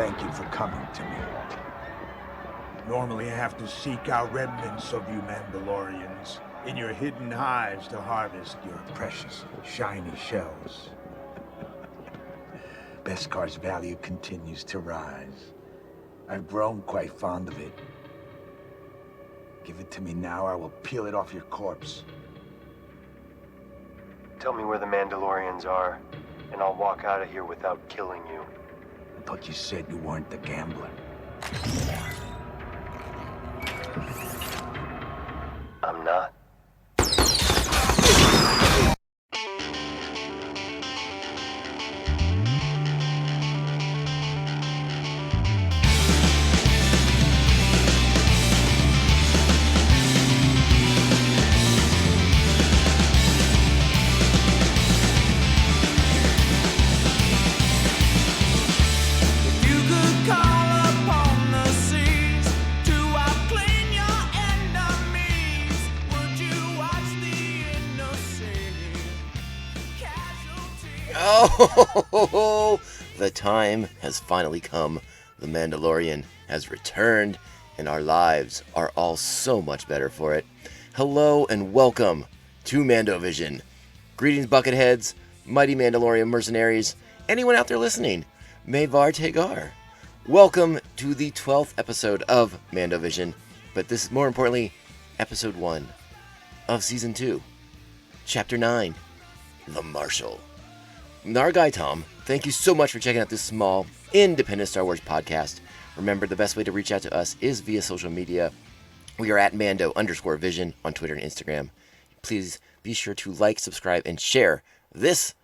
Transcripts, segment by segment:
Thank you for coming to me. Normally I have to seek out remnants of you Mandalorians in your hidden hives to harvest your precious, shiny shells. Beskar's value continues to rise. I've grown quite fond of it. Give it to me now, or I will peel it off your corpse. Tell me where the Mandalorians are, and I'll walk out of here without killing you. I thought you said you weren't the gambler. I'm not. Oh, the time has finally come. The Mandalorian has returned, and our lives are all so much better for it. Hello and welcome to Mandovision. Greetings, Bucketheads, mighty Mandalorian mercenaries, anyone out there listening. Mayvar Tegar. Welcome to the 12th episode of Mandovision, but this is more importantly, episode 1 of season 2, chapter 9, The Marshal. Our guy Tom, thank you so much for checking out this small, independent Star Wars podcast. Remember, the best way to reach out to us is via social media. We are at Mando_Vision on Twitter and Instagram. Please be sure to like, subscribe, and share this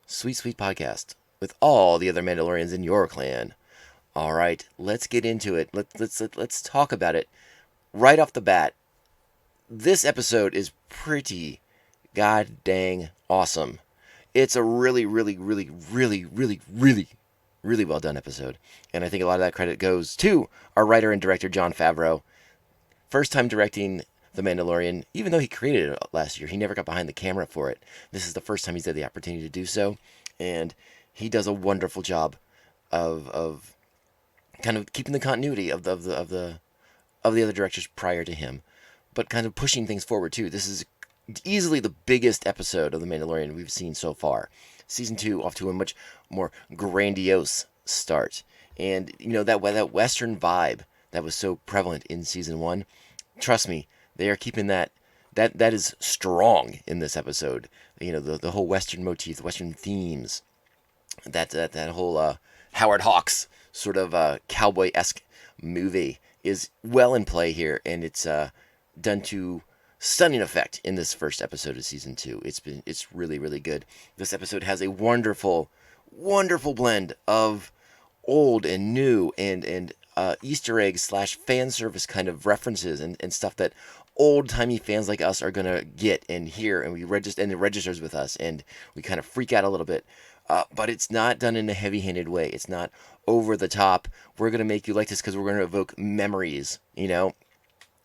sweet, sweet podcast with all the other Mandalorians in your clan. All right, let's get into it. Let's talk about it right off the bat. This episode is pretty god dang awesome. It's a really well done episode. And I think a lot of that credit goes to our writer and director, Jon Favreau. First time directing The Mandalorian, even though he created it last year, he never got behind the camera for it. This is the first time he's had the opportunity to do so. And he does a wonderful job of kind of keeping the continuity of the other directors prior to him, but kind of pushing things forward too. This is easily the biggest episode of The Mandalorian we've seen so far. Season 2 off to a much more grandiose start. And, you know, that Western vibe that was so prevalent in Season 1, trust me, they are keeping that is strong in this episode. You know, the whole Western motif, the Western themes, that whole Howard Hawks sort of cowboy-esque movie is well in play here, and it's done to stunning effect in this first episode of season 2. It's really good. This episode has a wonderful blend of old and new and Easter eggs / fan service kind of references and stuff that old timey fans like us are gonna get and hear, and it registers with us, and we kind of freak out a little bit. But it's not done in a heavy-handed way. It's not over the top. We're gonna make you like this because we're gonna evoke memories. You know,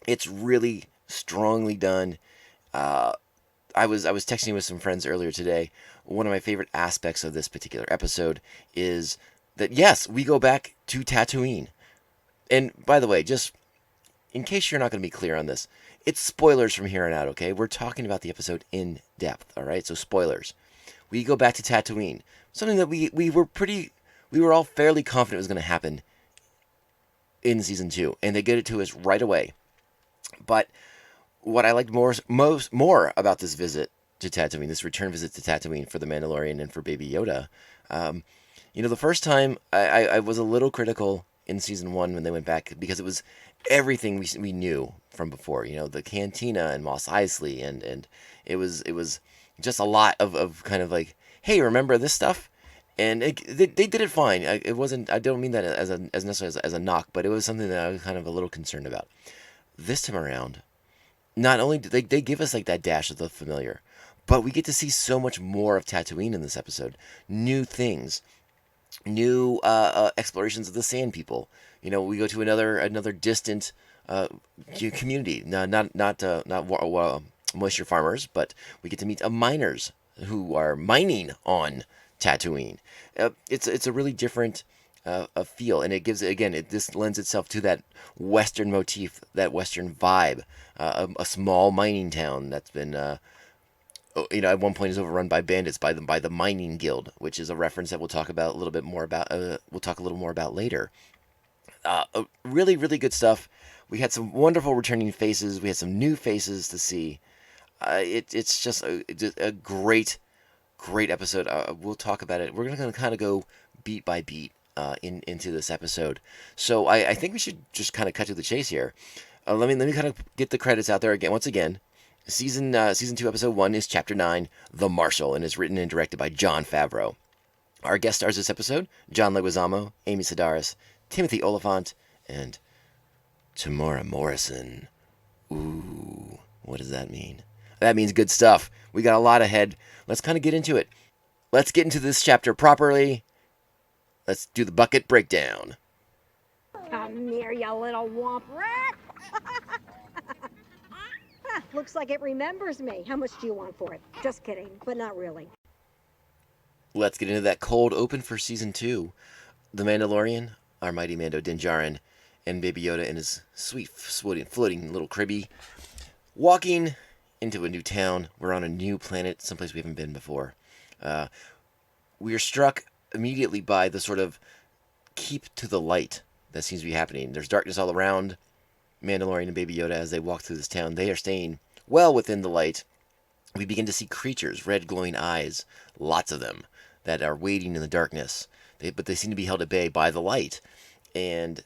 it's really strongly done. I was texting with some friends earlier today. One of my favorite aspects of this particular episode is that, yes, we go back to Tatooine. And by the way, just in case you're not going to be clear on this, it's spoilers from here on out, okay? We're talking about the episode in depth, all right? So spoilers. We go back to Tatooine. Something that we were all fairly confident was going to happen in season 2, and they get it to us right away. But what I liked more about this visit to Tatooine, this return visit to Tatooine for the Mandalorian and for Baby Yoda, you know, the first time I was a little critical in season 1 when they went back because it was everything we knew from before. You know, the cantina and Mos Eisley, and it was just a lot of kind of like, hey, remember this stuff? And they did it fine. It wasn't. I don't mean that as necessarily as a knock, but it was something that I was kind of a little concerned about. This time around, not only do they give us like that dash of the familiar, but we get to see so much more of Tatooine in this episode. New things, new explorations of the Sand People. You know, we go to another distant community. Not moisture farmers, but we get to meet miners who are mining on Tatooine. It's a really different a feel, and it gives it again. This lends itself to that Western motif, that Western vibe. A small mining town that's been, at one point is overrun by bandits by the mining guild, which is a reference that we'll talk about a little bit more about. We'll talk a little more about later. Really, really good stuff. We had some wonderful returning faces. We had some new faces to see. It's just a great, great episode. We'll talk about it. We're going to kind of go beat by beat into this episode. So I think we should just kind of cut to the chase here. Let me kind of get the credits out there again. Once again, season 2, episode 1 is chapter 9, The Marshal, and is written and directed by Jon Favreau. Our guest stars this episode: John Leguizamo, Amy Sedaris, Timothy Oliphant, and Tamora Morrison. Ooh, what does that mean? That means good stuff. We got a lot ahead. Let's kind of get into it. Let's get into this chapter properly. Let's do the bucket breakdown. Come here, you little womp rat. Looks like it remembers me. How much do you want for it? Just kidding, but not really. Let's get into that cold open for season 2. The Mandalorian, our mighty Mando Din Djarin, and Baby Yoda in his sweet, floating little cribby, walking into a new town. We're on a new planet, someplace we haven't been before. We are struck immediately by the sort of keep to the light that seems to be happening. There's darkness all around. Mandalorian and Baby Yoda, as they walk through this town, they are staying well within the light. We begin to see creatures, red glowing eyes, lots of them, that are waiting in the darkness. But they seem to be held at bay by the light. And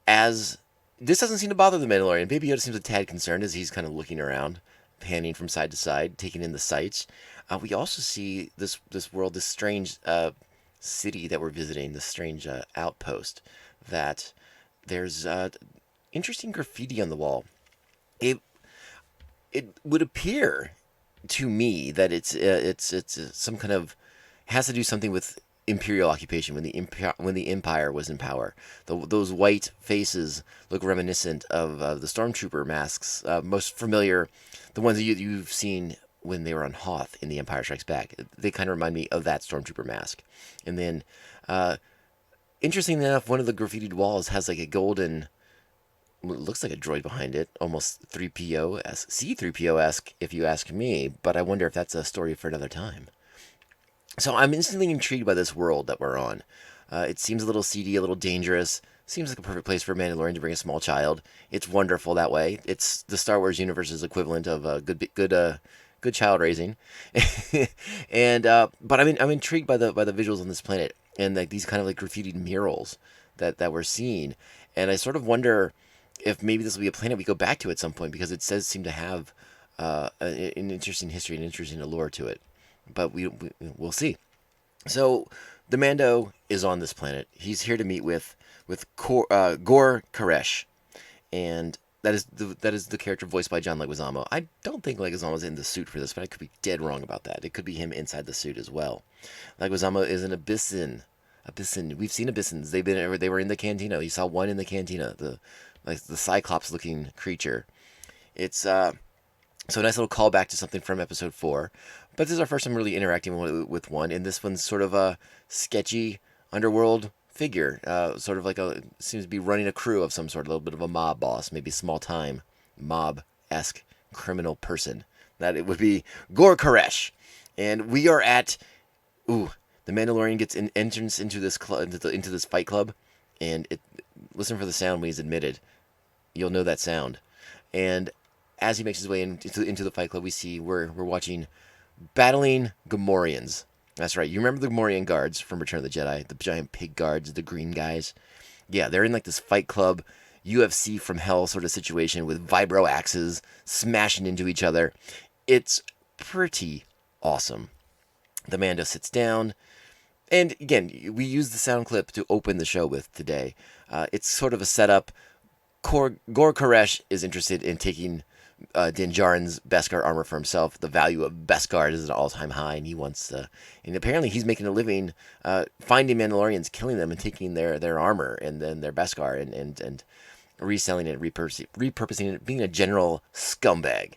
as this doesn't seem to bother the Mandalorian, Baby Yoda seems a tad concerned as he's kind of looking around, panning from side to side, taking in the sights. We also see this world, this strange city that we're visiting, this strange outpost, that there's interesting graffiti on the wall. It would appear to me that it's some kind of, has to do something with imperial occupation when the Empire was in power. Those white faces look reminiscent of the stormtrooper masks, most familiar, the ones that you've seen when they were on Hoth in The Empire Strikes Back. They kind of remind me of that stormtrooper mask. And then, interestingly enough, one of the graffitied walls has like a golden, looks like a droid behind it, almost 3PO-esque, C-3PO-esque if you ask me, but I wonder if that's a story for another time. So I'm instantly intrigued by this world that we're on. It seems a little seedy, a little dangerous. Seems like a perfect place for a Mandalorian to bring a small child. It's wonderful that way. It's the Star Wars universe's equivalent of good child raising. And but I'm intrigued by the visuals on this planet and like these kind of like graffitied murals that we're seeing. And I sort of wonder if maybe this will be a planet we go back to at some point, because it seem to have an interesting history, an interesting allure to it. But we'll see. So the Mando is on this planet. He's here to meet with Gor Koresh, and that is the character voiced by John Leguizamo. I don't think Leguizamo's in the suit for this, but I could be dead wrong about that. It could be him inside the suit as well. Leguizamo is an Abyssin. We've seen Abyssins. They were in the cantina. You saw one in the cantina. The Cyclops-looking creature. It's so a nice little callback to something from episode 4. But this is our first time really interacting with one, and this one's sort of a sketchy underworld figure. Sort of like seems to be running a crew of some sort, a little bit of a mob boss, maybe small-time mob-esque criminal person. That it would be Gor Koresh. And we are at, the Mandalorian gets an entrance into this club, into this fight club, and listen for the sound when he's admitted. You'll know that sound. And as he makes his way into the fight club, we see we're watching battling Gamorreans. That's right. You remember the Gamorrean guards from Return of the Jedi? The giant pig guards, the green guys? Yeah, they're in like this fight club, UFC from hell sort of situation with vibro axes smashing into each other. It's pretty awesome. The Mando sits down. And again, we use the sound clip to open the show with today. It's sort of a setup. Gor Koresh is interested in taking Din Djarin's Beskar armor for himself. The value of Beskar is at an all-time high, and he wants to. And apparently, he's making a living finding Mandalorians, killing them, and taking their armor and then their Beskar and reselling it, repurposing it, being a general scumbag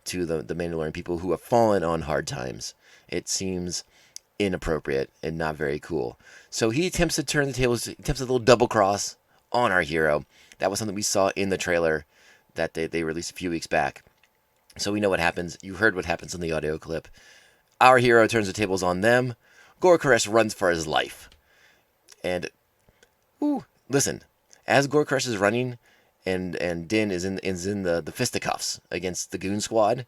to the Mandalorian people who have fallen on hard times. It seems inappropriate and not very cool. So he attempts to turn the tables, attempts a little double cross on our hero. That was something we saw in the trailer that they released a few weeks back. So we know what happens. You heard what happens in the audio clip. Our hero turns the tables on them. Gor Koresh runs for his life. And, listen, as Gor Koresh is running and Din is in the fisticuffs against the Goon Squad,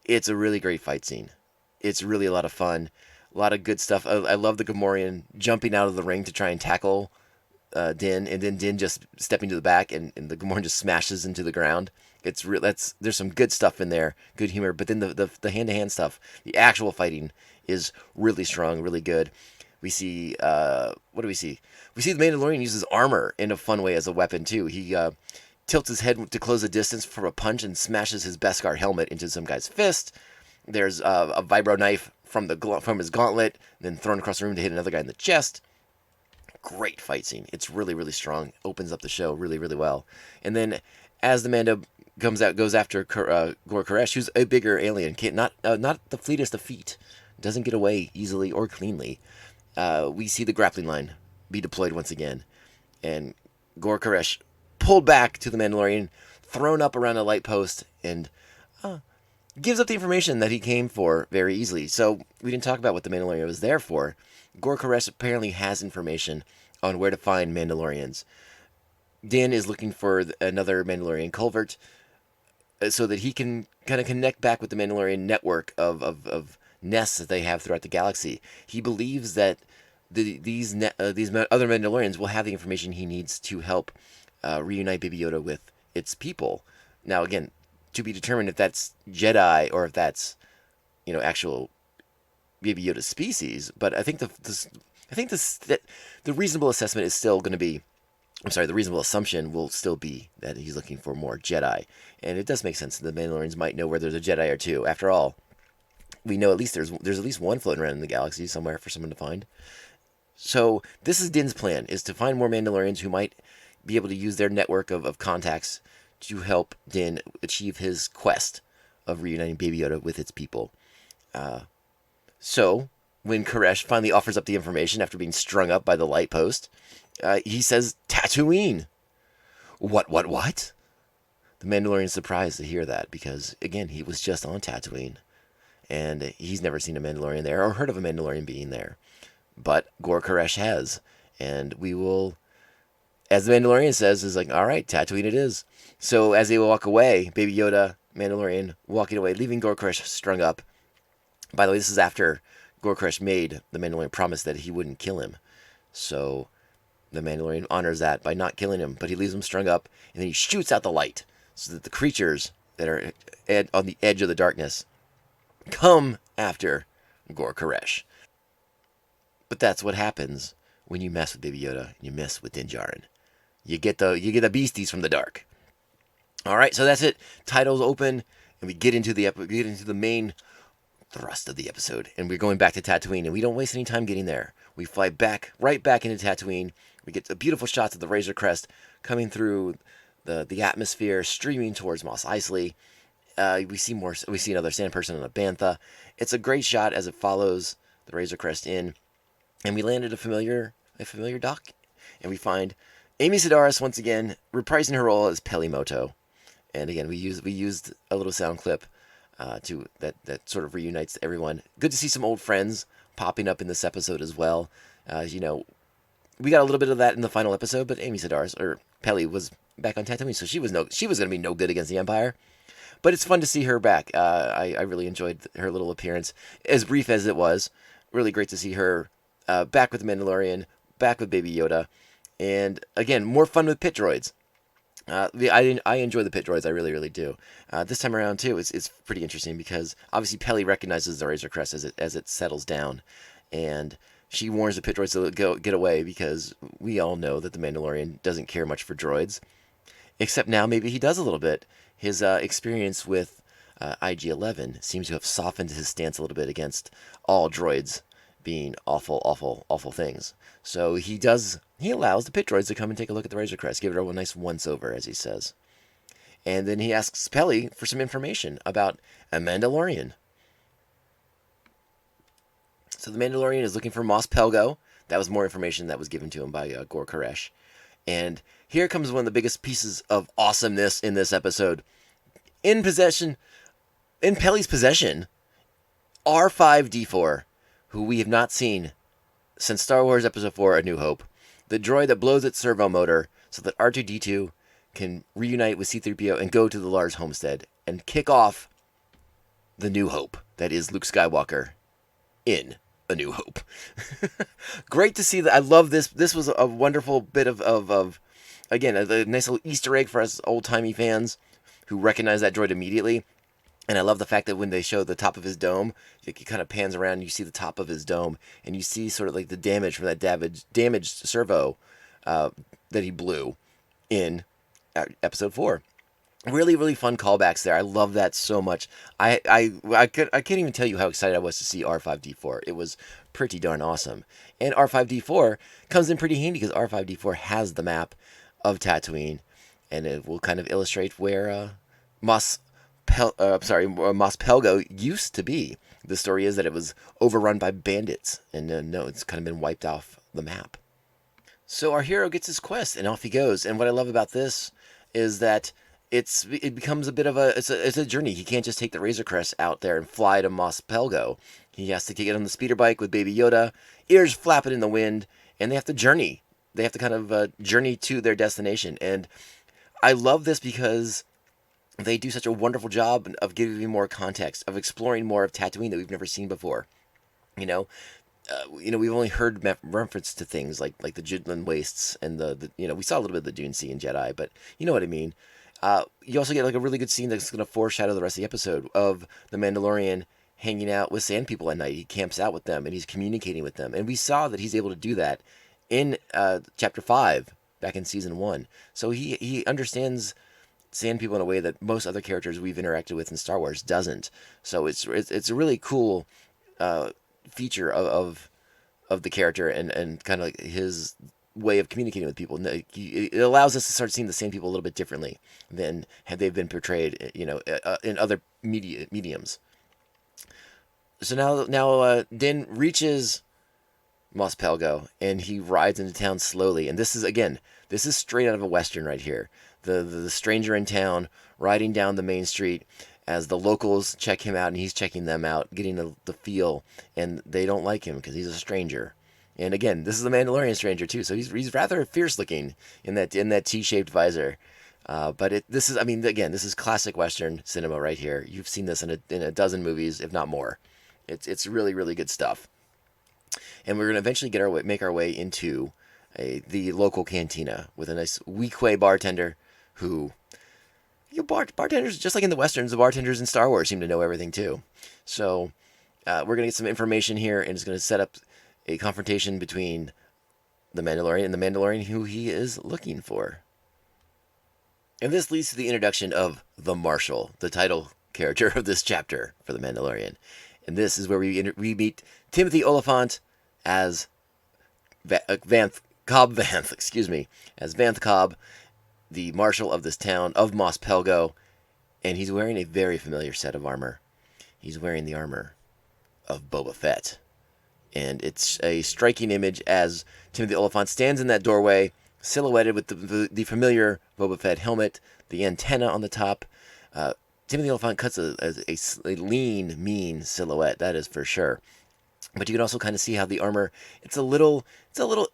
it's a really great fight scene. It's really a lot of fun. A lot of good stuff. I love the Gamorrean jumping out of the ring to try and tackle Din, and then Din just stepping to the back, and the Gamorrean just smashes into the ground. There's some good stuff in there, good humor, but then the hand-to-hand stuff, the actual fighting is really strong, really good. We see, what do we see? We see the Mandalorian uses armor in a fun way as a weapon, too. He tilts his head to close the distance from a punch and smashes his Beskar helmet into some guy's fist. There's a vibro knife from his gauntlet, then thrown across the room to hit another guy in the chest. Great fight scene. It's really, really strong. Opens up the show really, really well. And then as the Mando goes after Gor Koresh, who's a bigger alien, not the fleetest of feet, doesn't get away easily or cleanly. We see the grappling line be deployed once again, and Gor Koresh pulled back to the Mandalorian, thrown up around a light post, and gives up the information that he came for very easily. So we didn't talk about what the Mandalorian was there for. Gor Koresh apparently has information on where to find Mandalorians. Din is looking for another Mandalorian culvert so that he can kind of connect back with the Mandalorian network of nests that they have throughout the galaxy. He believes that these other Mandalorians will have the information he needs to help reunite Baby Yoda with its people. Now, again, to be determined if that's Jedi or if that's, actual Baby Yoda species. But I think the reasonable assessment is still going to be, the reasonable assumption will still be that he's looking for more Jedi. And it does make sense that the Mandalorians might know where there's a Jedi or two. After all, we know at least there's at least one floating around in the galaxy somewhere for someone to find. So this is Din's plan, is to find more Mandalorians who might be able to use their network of contacts to help Din achieve his quest of reuniting Baby Yoda with its people. So when Koresh finally offers up the information after being strung up by the light post, he says, Tatooine. What? The Mandalorian's surprised to hear that because, again, he was just on Tatooine. And he's never seen a Mandalorian there or heard of a Mandalorian being there. But Gor Koresh has. And we will, as the Mandalorian says, is like, all right, Tatooine it is. So as they walk away, Baby Yoda, Mandalorian, walking away, leaving Gor Koresh strung up. By the way, this is after Gor Koresh made the Mandalorian promise that he wouldn't kill him. So the Mandalorian honors that by not killing him, but he leaves him strung up, and then he shoots out the light so that the creatures that are on the edge of the darkness come after Gor Koresh. But that's what happens when you mess with Baby Yoda and you mess with Din Djarin. You get the beasties from the dark. All right, so that's it. Titles open, and we get into the main thrust of the episode, and we're going back to Tatooine, and we don't waste any time getting there. We fly right back into Tatooine. We get the beautiful shots of the Razor Crest coming through the atmosphere, streaming towards Mos Eisley. We see another sand person and a bantha. It's a great shot as it follows the Razor Crest in, and we landed a familiar dock, and we find Amy Sedaris once again reprising her role as Peli Motto. And again, we used a little sound clip that sort of reunites everyone. Good to see some old friends popping up in this episode as well. We got a little bit of that in the final episode, but Amy Sedaris, or Peli, was back on Tatooine, so she was going to be no good against the Empire. But it's fun to see her back. I really enjoyed her little appearance, as brief as it was. Really great to see her back with the Mandalorian, back with Baby Yoda, and again, more fun with pit droids. I enjoy the pit droids, I really, really do. This time around too, it's pretty interesting because obviously Peli recognizes the Razor Crest as it settles down, and she warns the pit droids to get away because we all know that the Mandalorian doesn't care much for droids, except now maybe he does a little bit. His experience with IG-11 seems to have softened his stance a little bit against all droids being awful, awful, awful things. So he allows the pit droids to come and take a look at the Razor Crest, give it a nice once-over, as he says. And then he asks Peli for some information about a Mandalorian. So the Mandalorian is looking for Mos Pelgo. That was more information that was given to him by Gor Koresh. And here comes one of the biggest pieces of awesomeness in this episode. In Peli's possession, R5-D4, who we have not seen since Star Wars Episode 4, A New Hope. The droid that blows its servo motor so that R2-D2 can reunite with C-3PO and go to the Lars homestead and kick off the New Hope that is Luke Skywalker in A New Hope. Great to see that. I love this. This was a wonderful bit of again, a nice little Easter egg for us old-timey fans who recognize that droid immediately. And I love the fact that when they show the top of his dome, it kind of pans around and you see the top of his dome, and you see sort of like the damage from that damaged servo that he blew in Episode 4. Really, really fun callbacks there. I love that so much. I can't even tell you how excited I was to see R5-D4. It was pretty darn awesome. And R5-D4 comes in pretty handy because R5-D4 has the map of Tatooine, and it will kind of illustrate where Mos Pelgo used to be. The story is that it was overrun by bandits, and no, it's kind of been wiped off the map. So our hero gets his quest, and off he goes. And what I love about this is that it becomes a bit of it's a journey. He can't just take the Razor Crest out there and fly to Mos Pelgo. He has to get on the speeder bike with Baby Yoda, ears flapping in the wind, and they have to journey. They have to kind of journey to their destination. And I love this because they do such a wonderful job of giving you more context, of exploring more of Tatooine that we've never seen before. We've only heard reference to things like the Judland Wastes and we saw a little bit of the Dune Sea in Jedi, but you know what I mean. You also get like a really good scene that's going to foreshadow the rest of the episode of the Mandalorian hanging out with Sand People at night. He camps out with them and he's communicating with them, and we saw that he's able to do that in Chapter 5 back in Season 1. So he understands Sand People in a way that most other characters we've interacted with in Star Wars doesn't. So it's a really cool feature of the character and kind of like his way of communicating with people. It allows us to start seeing the Sand People a little bit differently than had they've been portrayed, in other mediums. So now Din reaches Mos Pelgo and he rides into town slowly. And this is straight out of a Western right here. The stranger in town riding down the main street as the locals check him out and he's checking them out, getting the feel, and they don't like him because he's a stranger. And again, this is the Mandalorian stranger too, so he's rather fierce looking in that T-shaped visor. But this is classic Western cinema right here. You've seen this in a dozen movies, if not more. It's really, really good stuff. And we're gonna eventually make our way into the local cantina with a nice Weequay bartender who, bartenders, just like in the Westerns, the bartenders in Star Wars seem to know everything too. So we're going to get some information here, and it's going to set up a confrontation between the Mandalorian and the Mandalorian who he is looking for. And this leads to the introduction of the Marshal, the title character of this chapter for the Mandalorian. And this is where we meet Timothy Oliphant as Cobb Vanth, as Vanth Cobb, the Marshal of this town of Mos Pelgo, and he's wearing a very familiar set of armor. He's wearing the armor of Boba Fett. And it's a striking image as Timothy Oliphant stands in that doorway, silhouetted with the familiar Boba Fett helmet, the antenna on the top. Timothy Oliphant cuts a lean, mean silhouette, that is for sure. But you can also kind of see how the armor, it's a little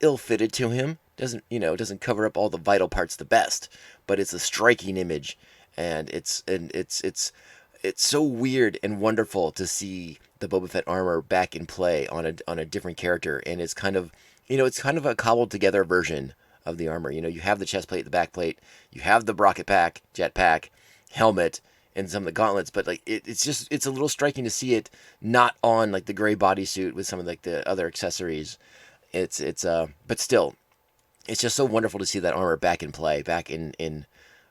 ill-fitted to him. Doesn't cover up all the vital parts the best, but it's a striking image, and it's so weird and wonderful to see the Boba Fett armor back in play on a different character, and it's kind of a cobbled together version of the armor. You have the chest plate, the back plate, you have the rocket pack, jet pack, helmet, and some of the gauntlets, but like it's a little striking to see it not on like the gray bodysuit with some of like the other accessories. But still, it's just so wonderful to see that armor back in play, back in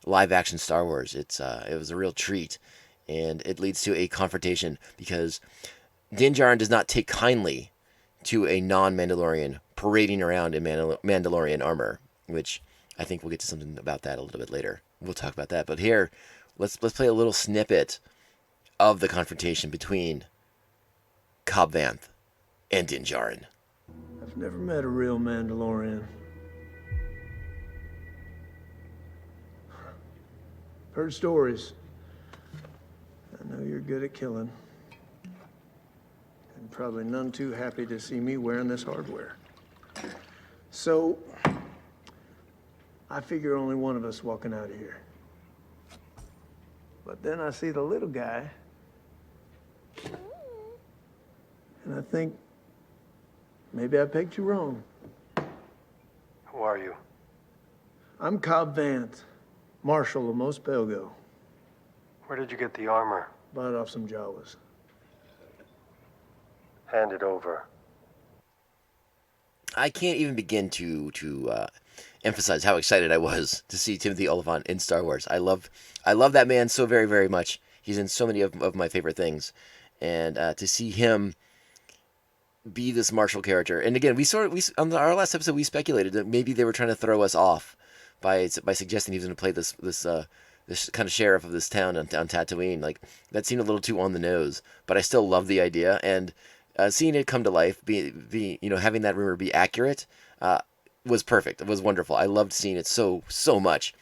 live action Star Wars. It was a real treat, and it leads to a confrontation because Din Djarin does not take kindly to a non-Mandalorian parading around in Mandalorian armor, which I think we'll get to something about that a little bit later. We'll talk about that, but here, let's play a little snippet of the confrontation between Cobb Vanth and Din Djarin. I've never met a real Mandalorian. Heard stories. I know you're good at killing. And probably none too happy to see me wearing this hardware. So, I figure only one of us walking out of here. But then I see the little guy, and I think maybe I picked you wrong. Who are you? I'm Cobb Vanth, Marshal of Mos Pelgo. Where did you get the armor? Bought off some Jawas. Hand it over. I can't even begin to emphasize how excited I was to see Timothy Olyphant in Star Wars. I love that man so very, very much. He's in so many of my favorite things, and to see him be this Marshal character. And again, we on our last episode we speculated that maybe they were trying to throw us off by suggesting he was going to play this kind of sheriff of this town on Tatooine. Like, that seemed a little too on the nose, but I still love the idea, and seeing it come to life, having that rumor be accurate, was perfect. It was wonderful. I loved seeing it so much.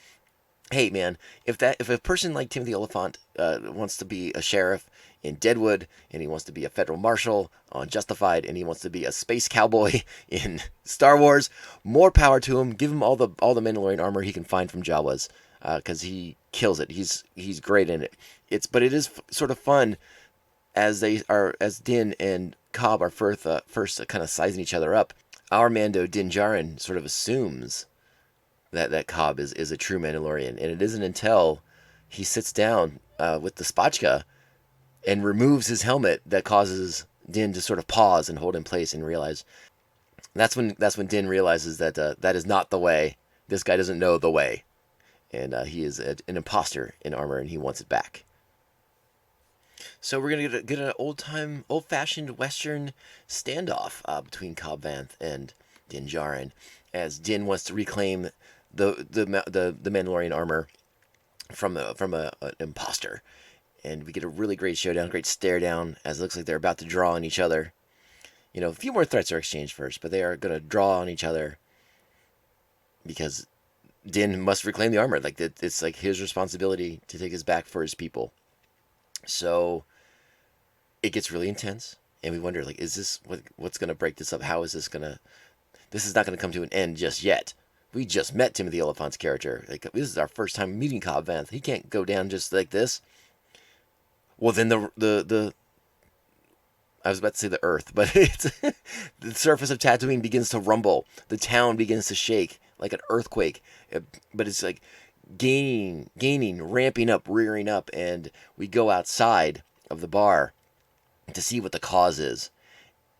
Hey man, if a person like Timothy Olyphant wants to be a sheriff in Deadwood, and he wants to be a federal marshal on Justified, and he wants to be a space cowboy in Star Wars, more power to him. Give him all the Mandalorian armor he can find from Jawas, because he kills it. He's great in it. But it is sort of fun as Din and Cobb are first kind of sizing each other up. Our Mando, Din Djarin, sort of assumes that Cobb is a true Mandalorian, and it isn't until he sits down with the spotchka and removes his helmet that causes Din to sort of pause and hold in place and realize. That's when Din realizes that that is not the way. This guy doesn't know the way, and he is an imposter in armor, and he wants it back. So we're gonna get an old-fashioned Western standoff between Cobb Vanth and Din Djarin, as Din wants to reclaim the Mandalorian armor from an imposter, and we get a really great showdown, great stare down, as it looks like they're about to draw on each other. A few more threats are exchanged first, but they are gonna draw on each other because Din must reclaim the armor. Like, it's like his responsibility to take his back for his people. So it gets really intense, and we wonder, like, is this what's going to break this up? How is this going to... This is not going to come to an end just yet. We just met Timothy Olyphant's character. Like, this is our first time meeting Cobb Vanth. He can't go down just like this. Well, then the I was about to say the earth, but it's the surface of Tatooine begins to rumble. The town begins to shake like an earthquake. But it's like gaining, ramping up, rearing up, and we go outside of the bar to see what the cause is.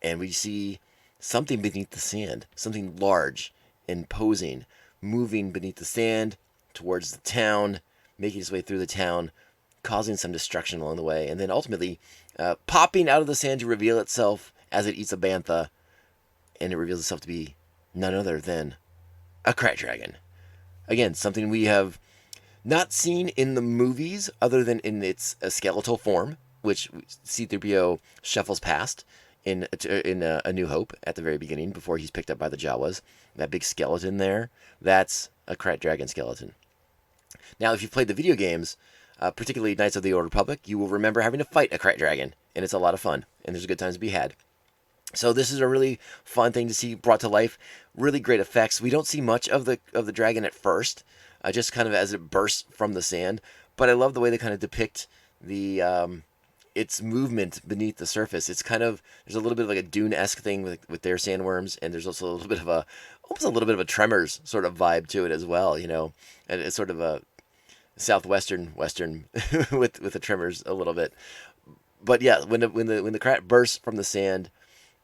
And we see something beneath the sand, something large, imposing, moving beneath the sand towards the town, making its way through the town, causing some destruction along the way, and then ultimately popping out of the sand to reveal itself as it eats a bantha, and it reveals itself to be none other than a Krat Dragon. Again, something we have not seen in the movies other than in its skeletal form, which C-3PO shuffles past in A New Hope at the very beginning before he's picked up by the Jawas. That big skeleton there, that's a Krat Dragon skeleton. Now, if you've played the video games, particularly Knights of the Old Republic, you will remember having to fight a Krat Dragon, and it's a lot of fun, and there's good times to be had. So this is a really fun thing to see brought to life. Really great effects. We don't see much of the dragon at first, just kind of as it bursts from the sand. But I love the way they kind of depict the its movement beneath the surface. It's kind of, there's a little bit of like a Dune-esque thing with their sandworms, and there's also a little bit of almost a little bit of a Tremors sort of vibe to it as well. And it's sort of a southwestern western with the Tremors a little bit. But yeah, when the Krat bursts from the sand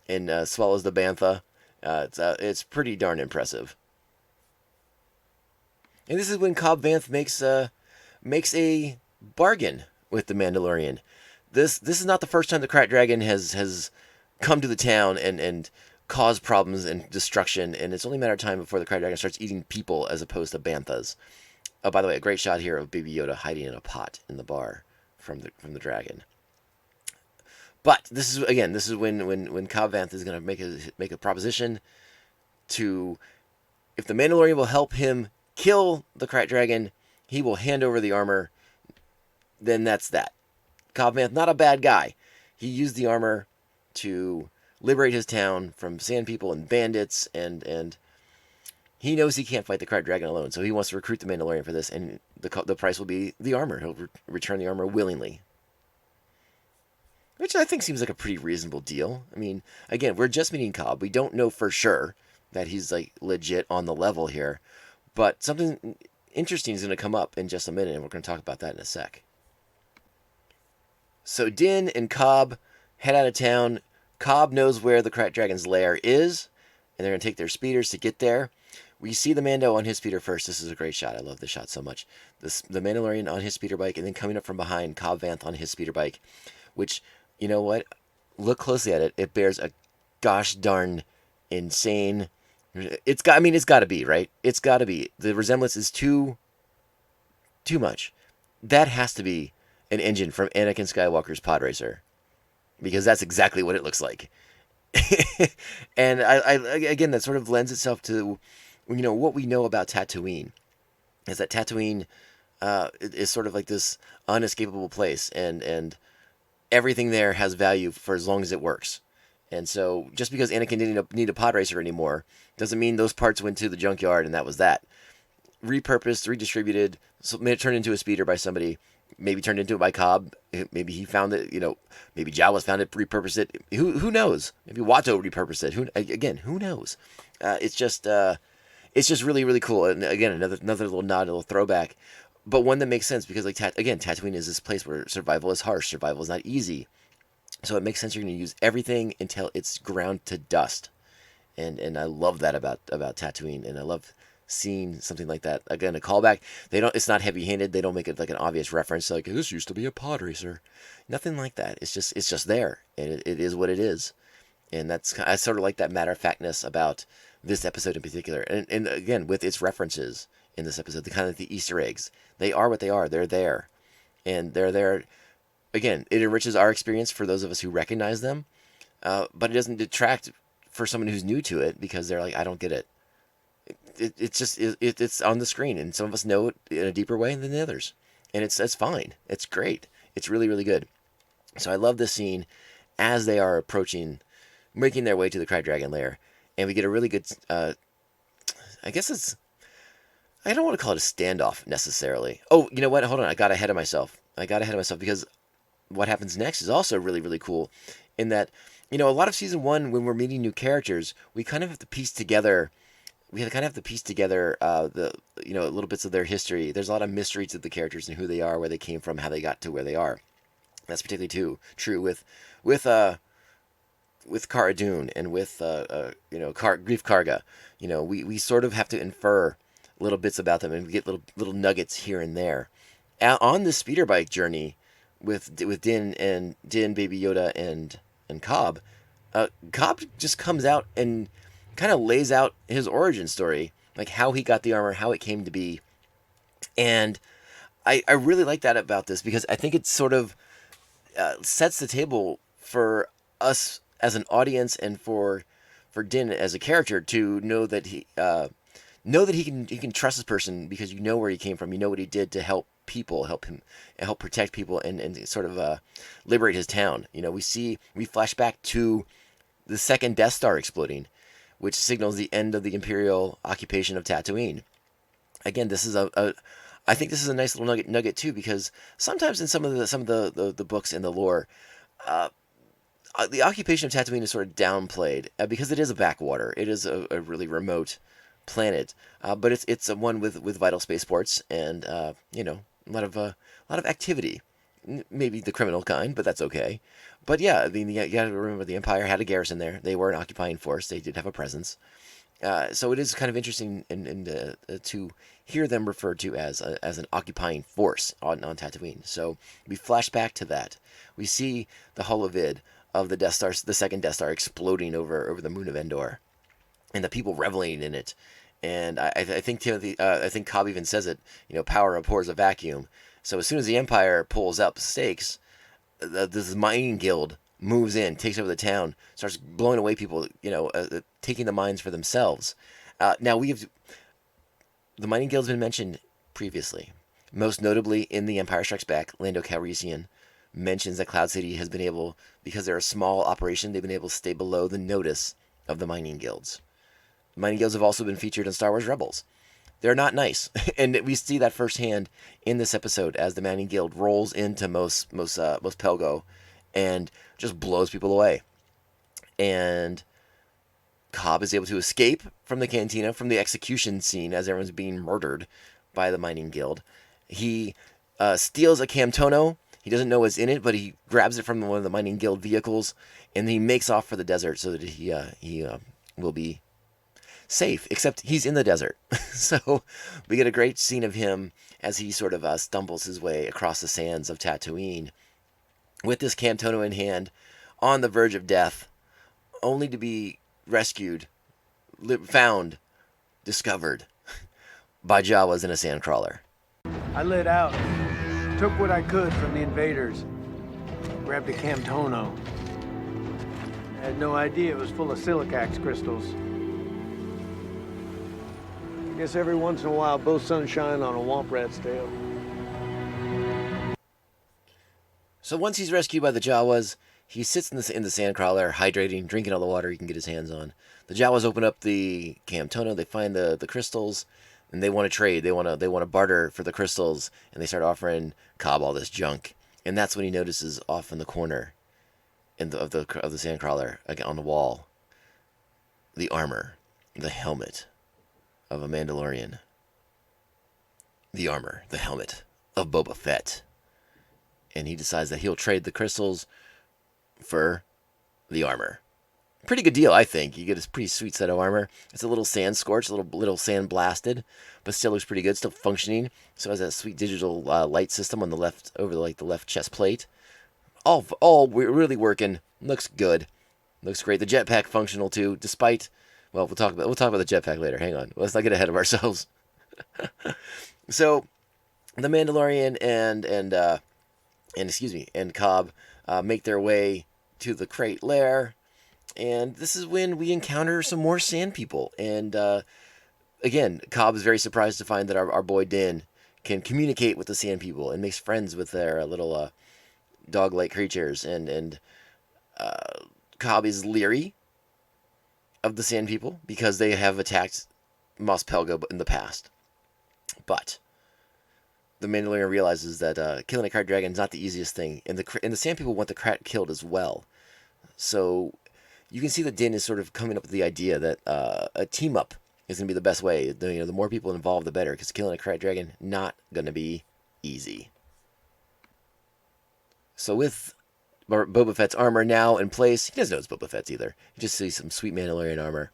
and swallows the bantha, it's pretty darn impressive. And this is when Cobb Vanth makes a bargain with the Mandalorian. This is not the first time the Krat Dragon has come to the town and caused problems and destruction, and it's only a matter of time before the Krat Dragon starts eating people as opposed to banthas. Oh, by the way, a great shot here of Baby Yoda hiding in a pot in the bar from the dragon. But this is when Cobb Vanth is going to make a proposition to, if the Mandalorian will help him kill the Krat Dragon, he will hand over the armor. Then that's that. Cobb Vanth, not a bad guy. He used the armor to liberate his town from sand people and bandits, and he knows he can't fight the Krat Dragon alone, so he wants to recruit the Mandalorian for this, and the price will be the armor. He'll return the armor willingly. Which I think seems like a pretty reasonable deal. I mean, again, we're just meeting Cobb. We don't know for sure that he's like legit on the level here. But something interesting is going to come up in just a minute, and we're going to talk about that in a sec. So Din and Cobb head out of town. Cobb knows where the Krat Dragon's lair is, and they're going to take their speeders to get there. We see the Mando on his speeder first. This is a great shot. I love this shot so much. The Mandalorian on his speeder bike, and then coming up from behind, Cobb Vanth on his speeder bike, which, you know what? Look closely at it. It bears a gosh darn insane... It's got to be, right? It's got to be. The resemblance is too much. That has to be an engine from Anakin Skywalker's pod racer, because that's exactly what it looks like. And I again, that sort of lends itself to, what we know about Tatooine, is that Tatooine is sort of like this unescapable place, and everything there has value for as long as it works. And so just because Anakin didn't need a pod racer anymore doesn't mean those parts went to the junkyard and that was that. Repurposed, redistributed, so maybe turned into a speeder by somebody, maybe turned into it by Cobb. Maybe he found it, maybe Jawas found it, repurposed it. Who knows? Maybe Watto repurposed it. Who knows? It's just really, really cool. And again, another little nod, a little throwback, but one that makes sense because, like, Tatooine is this place where survival is harsh, survival is not easy. So it makes sense you're going to use everything until it's ground to dust. And I love that about Tatooine, and I love seeing something like that. Again, a callback. It's not heavy-handed. They don't make it like an obvious reference like, this used to be a pod racer. Nothing like that. It's just there, and it is what it is. And I sort of like that matter-of-factness about this episode in particular. And again, with its references in this episode, the kind of the Easter eggs. They are what they are. They're there. And they're there. Again, it enriches our experience for those of us who recognize them, but it doesn't detract for someone who's new to it because they're like, I don't get it. It's on the screen, and some of us know it in a deeper way than the others, and that's fine. It's great. It's really, really good. So I love this scene as they are making their way to the Krat Dragon lair, and we get a really good. I don't want to call it a standoff necessarily. Oh, you know what? Hold on. I got ahead of myself because what happens next is also really, really cool in that, a lot of season one, when we're meeting new characters, we kind of have to piece together the little bits of their history. There's a lot of mystery to the characters and who they are, where they came from, how they got to where they are. That's particularly true with Cara Dune and with Greef Karga. We sort of have to infer little bits about them, and we get little nuggets here and there. On the speeder bike journey with Din, Baby Yoda, and Cobb, Cobb just comes out and kind of lays out his origin story, like how he got the armor, how it came to be. And I really like that about this, because I think it sort of sets the table for us as an audience and for Din as a character to know that he can trust this person, because you know where he came from, you know what he did to help people, help protect people, and sort of liberate his town. We flash back to the second Death Star exploding, which signals the end of the Imperial occupation of Tatooine. Again, this is I think this is a nice little nugget too, because sometimes in some of the books in the lore, the occupation of Tatooine is sort of downplayed because it is a backwater. It is a really remote planet, but it's a one with vital spaceports and a lot of activity. Maybe the criminal kind, but that's okay. But yeah, I mean, you got to remember the Empire had a garrison there. They were an occupying force. They did have a presence. So it is kind of interesting to hear them referred to as an occupying force on Tatooine. So we flash back to that. We see the holovid of the Death Star, the second Death Star, exploding over the moon of Endor, and the people reveling in it. And I think Cobb even says it. Power abhors a vacuum. So as soon as the Empire pulls up stakes, this mining guild moves in, takes over the town, starts blowing away people, taking the mines for themselves. Now, the mining guild's been mentioned previously. Most notably in The Empire Strikes Back, Lando Calrissian mentions that Cloud City has been able, because they're a small operation, they've been able to stay below the notice of the mining guilds. The mining guilds have also been featured in Star Wars Rebels. They're not nice, and we see that firsthand in this episode as the mining guild rolls into Mos Pelgo and just blows people away. And Cobb is able to escape from the cantina, from the execution scene as everyone's being murdered by the mining guild. He steals a Camtono. He doesn't know what's in it, but he grabs it from one of the mining guild vehicles, and he makes off for the desert so that he will be safe. Except he's in the desert, so we get a great scene of him as he sort of stumbles his way across the sands of Tatooine with this Camtono in hand, on the verge of death, only to be rescued, found, discovered by Jawas in a sandcrawler. I lit out, took what I could from the invaders, grabbed a Camtono. I had no idea it was full of silicax crystals. I guess every once in a while, both sunshine on a womp rat's tail. So once he's rescued by the Jawas, he sits in the sandcrawler, hydrating, drinking all the water he can get his hands on. The Jawas open up the Camtono, they find the crystals, and they want to trade. They want to barter for the crystals, and they start offering Cobb all this junk. And that's when he notices off in the corner of the sandcrawler, on the wall, the armor, the helmet of a Mandalorian. The armor, the helmet of Boba Fett. And he decides that he'll trade the crystals for the armor. Pretty good deal, I think. You get a pretty sweet set of armor. It's a little sand scorched, a little sand blasted, but still looks pretty good, still functioning. So it has that sweet digital light system on the left, over the left chest plate. All really working. Looks good. Looks great. The jetpack functional too, despite, well, we'll talk about the jetpack later. Hang on. Let's not get ahead of ourselves. So the Mandalorian and Cobb make their way to the crate lair, and this is when we encounter some more sand people. And again, Cobb is very surprised to find that our boy Din can communicate with the sand people and makes friends with their little dog-like creatures. And Cobb is leery of the sand people because they have attacked Mos Pelgo in the past. But the Mandalorian realizes that killing a Krayt dragon is not the easiest thing, and the sand people want the Krayt killed as well. So you can see that Din is sort of coming up with the idea that a team up is going to be the best way. The more people involved, the better, because killing a Krayt dragon not going to be easy. So with Boba Fett's armor now in place, he doesn't know it's Boba Fett's either. He just sees some sweet Mandalorian armor.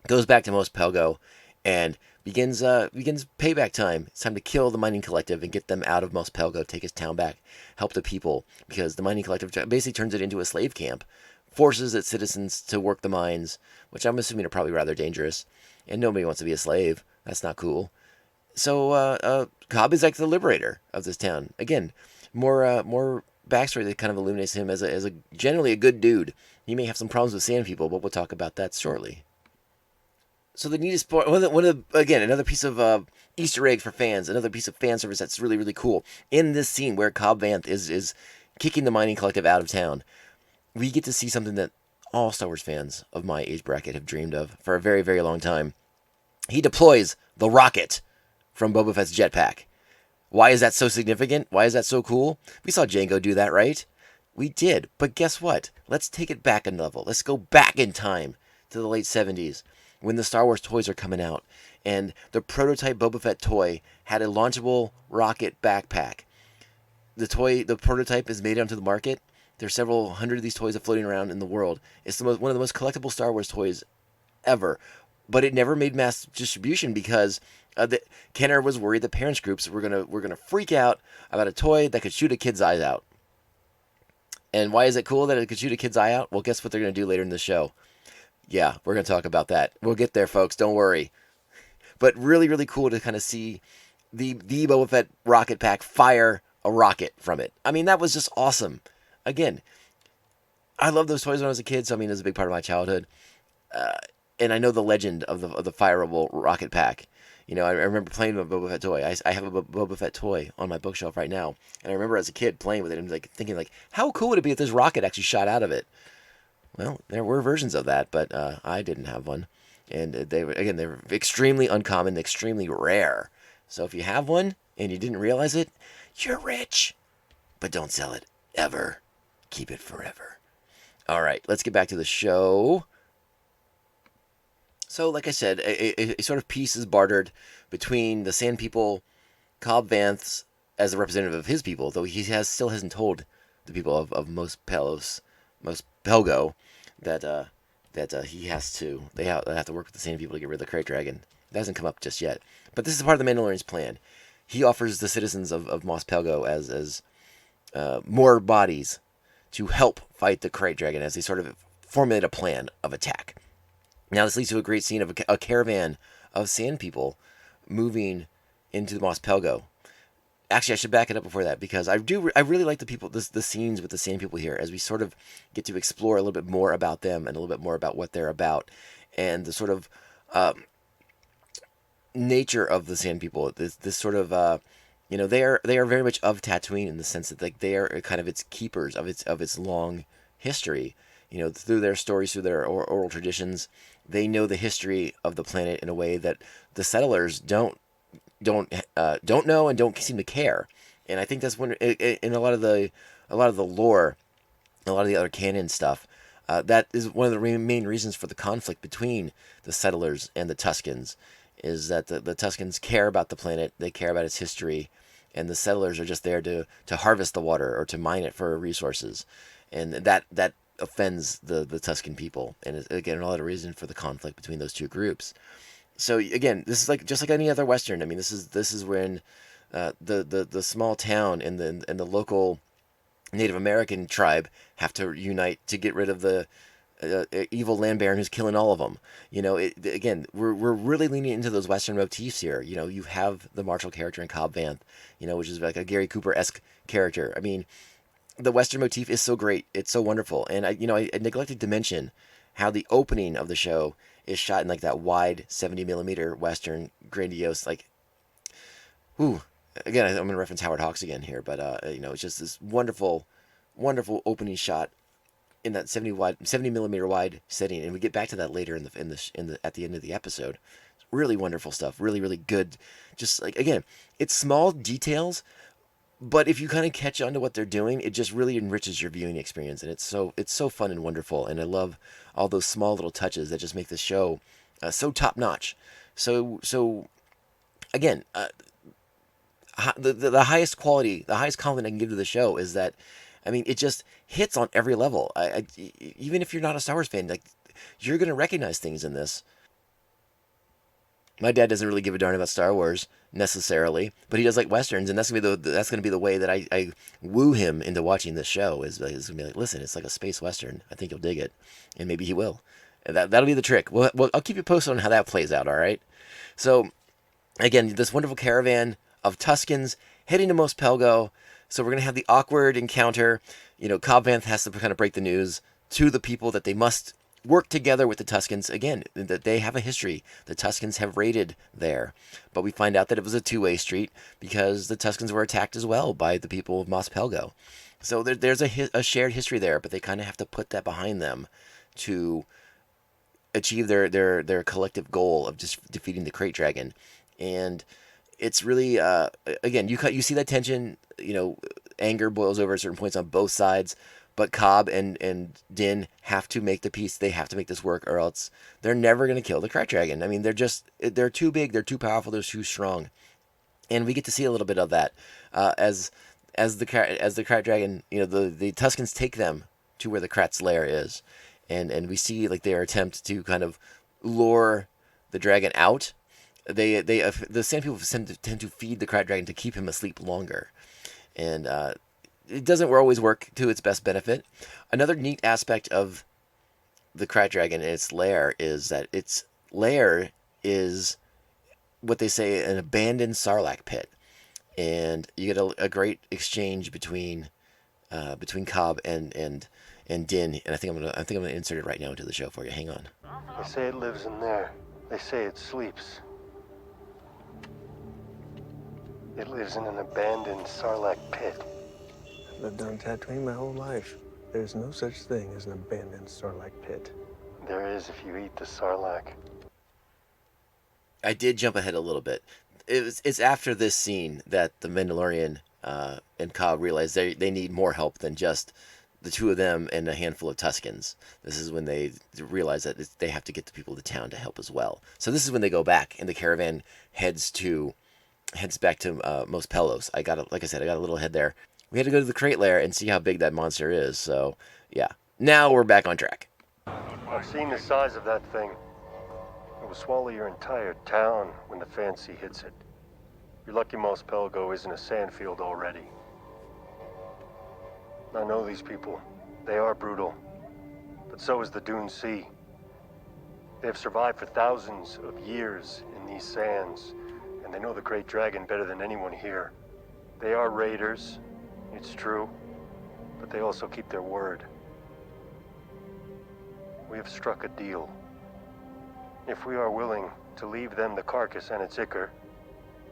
Goes back to Mos Pelgo and begins payback time. It's time to kill the mining collective and get them out of Mos Pelgo, take his town back, help the people, because the mining collective basically turns it into a slave camp, forces its citizens to work the mines, which I'm assuming are probably rather dangerous, and nobody wants to be a slave. That's not cool. So Cobb is like the liberator of this town. Again, more backstory that kind of illuminates him as a generally a good dude. He may have some problems with sand people, but we'll talk about that shortly. So the neatest part, another piece of Easter egg for fans, another piece of fan service that's really, really cool. In this scene where Cobb Vanth is kicking the mining collective out of town, we get to see something that all Star Wars fans of my age bracket have dreamed of for a very, very long time. He deploys the rocket from Boba Fett's jetpack. Why is that so significant? Why is that so cool? We saw Jango do that, right? We did, but guess what? Let's take it back a level. Let's go back in time to the late 70s. When the Star Wars toys are coming out, and the prototype Boba Fett toy had a launchable rocket backpack. The prototype is made onto the market. There's several hundred of these toys floating around in the world. It's one of the most collectible Star Wars toys ever, but it never made mass distribution because Kenner was worried that parents groups were gonna freak out about a toy that could shoot a kid's eyes out. And why is it cool that it could shoot a kid's eye out? Well, guess what they're gonna do later in the show. Yeah, we're going to talk about that. We'll get there, folks. Don't worry. But really, really cool to kind of see the Boba Fett rocket pack fire a rocket from it. I mean, that was just awesome. Again, I loved those toys when I was a kid, so I mean, it was a big part of my childhood. And I know the legend of the fireable rocket pack. You know, I remember playing with a Boba Fett toy. I have a Boba Fett toy on my bookshelf right now, and I remember as a kid playing with it and like thinking like, how cool would it be if this rocket actually shot out of it? Well, there were versions of that, but I didn't have one, and they were extremely uncommon, extremely rare. So if you have one and you didn't realize it, you're rich, but don't sell it ever. Keep it forever. All right, let's get back to the show. So, like I said, a sort of peace is bartered between the Sand People, Cobb Vanth as a representative of his people, though he still hasn't told the people of Mos Pelgo that he has to. They have to work with the Sand People to get rid of the Krayt Dragon. That hasn't come up just yet, but this is part of the Mandalorian's plan. He offers the citizens of Mos Pelgo as more bodies to help fight the Krayt Dragon as they sort of formulate a plan of attack. Now this leads to a great scene of a caravan of Sand People moving into the Mos Pelgo. Actually, I should back it up before that because I really like the scenes with the Sand People here as we sort of get to explore a little bit more about them and a little bit more about what they're about and the sort of nature of the Sand People. This sort of they are very much of Tatooine in the sense that like they are kind of its keepers of its long history. You know, through their stories, through their oral traditions, they know the history of the planet in a way that the settlers don't know and don't seem to care. And I think that's when in a lot of the lore, a lot of the other canon stuff, that is one of the main reasons for the conflict between the settlers and the Tuskens, is that the Tuskens care about the planet, they care about its history, and the settlers are just there to harvest the water or to mine it for resources, and that offends the Tusken people, and is, again, a lot of reason for the conflict between those two groups. So again, this is like just like any other Western. I mean, this is when the small town and the local Native American tribe have to unite to get rid of the evil land baron who's killing all of them. You know, again, we're really leaning into those Western motifs here. You know, you have the Marshal character in Cobb Vanth, you know, which is like a Gary Cooper-esque character. I mean, the Western motif is so great. It's so wonderful. And I neglected to mention how the opening of the show is shot in like that wide 70 millimeter Western grandiose, like, whew. Again, I'm going to reference Howard Hawks again here, but it's just this wonderful, wonderful opening shot in that 70 millimeter wide setting, and we get back to that later at the end of the episode. Really wonderful stuff. Really, really good. Just like, again, it's small details, but if you kind of catch on to what they're doing, it just really enriches your viewing experience, and it's so fun and wonderful. And I love all those small little touches that just make the show so top notch. So again, the highest quality, the highest compliment I can give to the show is that, I mean, it just hits on every level. Even if you're not a Star Wars fan, like, you're gonna recognize things in this. My dad doesn't really give a darn about Star Wars necessarily, but he does like Westerns, and that's gonna be the way that I woo him into watching this show. Is gonna be like, listen, it's like a space Western. I think you'll dig it, and maybe he will. And that'll be the trick. Well, I'll keep you posted on how that plays out. All right. So, again, this wonderful caravan of Tuskens heading to Mos Pelgo. So we're gonna have the awkward encounter. You know, Cobb Vanth has to kind of break the news to the people that they must work together with the Tuskens. Again, that they have a history. The Tuskens have raided there. But we find out that it was a two-way street because the Tuskens were attacked as well by the people of Mos Pelgo. So there's a shared history there, but they kind of have to put that behind them to achieve their collective goal of just defeating the Krayt Dragon. And it's really, again, you see that tension, anger boils over at certain points on both sides. But Cobb and Din have to make the peace. They have to make this work, or else they're never going to kill the Krayt Dragon. I mean, they're too big, they're too powerful, they're too strong, and we get to see a little bit of that as the Krayt Dragon. The Tuskens take them to where the Krat's lair is, and we see like their attempt to kind of lure the dragon out. The Sand People tend to feed the Krayt Dragon to keep him asleep longer, and it doesn't always work to its best benefit. Another neat aspect of the Krayt Dragon and its lair is that its lair is what they say an abandoned Sarlacc pit, and you get a great exchange between Cobb and and Din, and I think I'm gonna insert it right now into the show for you. Hang on. They say it lives in there. They say it sleeps. It lives in an abandoned Sarlacc pit. I've lived on Tatooine my whole life. There's no such thing as an abandoned Sarlacc pit. There is if you eat the Sarlacc. I did jump ahead a little bit. It's after this scene that the Mandalorian and Cobb realize they need more help than just the two of them and a handful of Tuskens. This is when they realize that they have to get the people of the town to help as well. So this is when they go back, and the caravan heads back to Mos Pelos. Like I said, I got a little ahead there. We had to go to the crate lair and see how big that monster is. So yeah, now we're back on track. I've seen the size of that thing. It will swallow your entire town when the fancy hits it. You're lucky Mos Pelgo isn't a sandfield already. I know these people. They are brutal. But so is the Dune Sea. They have survived for thousands of years in these sands, and they know the Great Dragon better than anyone here. They are raiders, it's true, but they also keep their word. We have struck a deal. If we are willing to leave them the carcass and its ichor,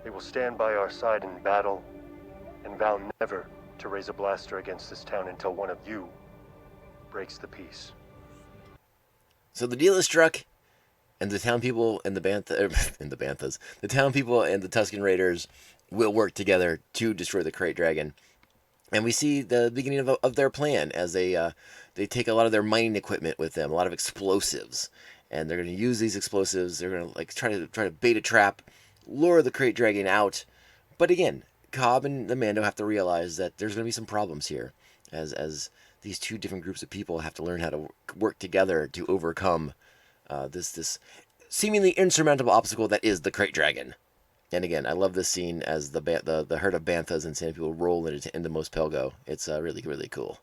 they will stand by our side in battle and vow never to raise a blaster against this town until one of you breaks the peace. So the deal is struck, and the town people and the Banthas, the town people and the Tusken Raiders will work together to destroy the Krayt Dragon. And we see the beginning of their plan as they take a lot of their mining equipment with them, a lot of explosives, and they're going to use these explosives. They're going to try to bait a trap, lure the Krayt Dragon out. But again, Cobb and the Mando have to realize that there's going to be some problems here, as these two different groups of people have to learn how to work together to overcome this seemingly insurmountable obstacle that is the Krayt Dragon. And again, I love this scene as the herd of Banthas and Sand people roll into Mos Pelgo. It's really, really cool.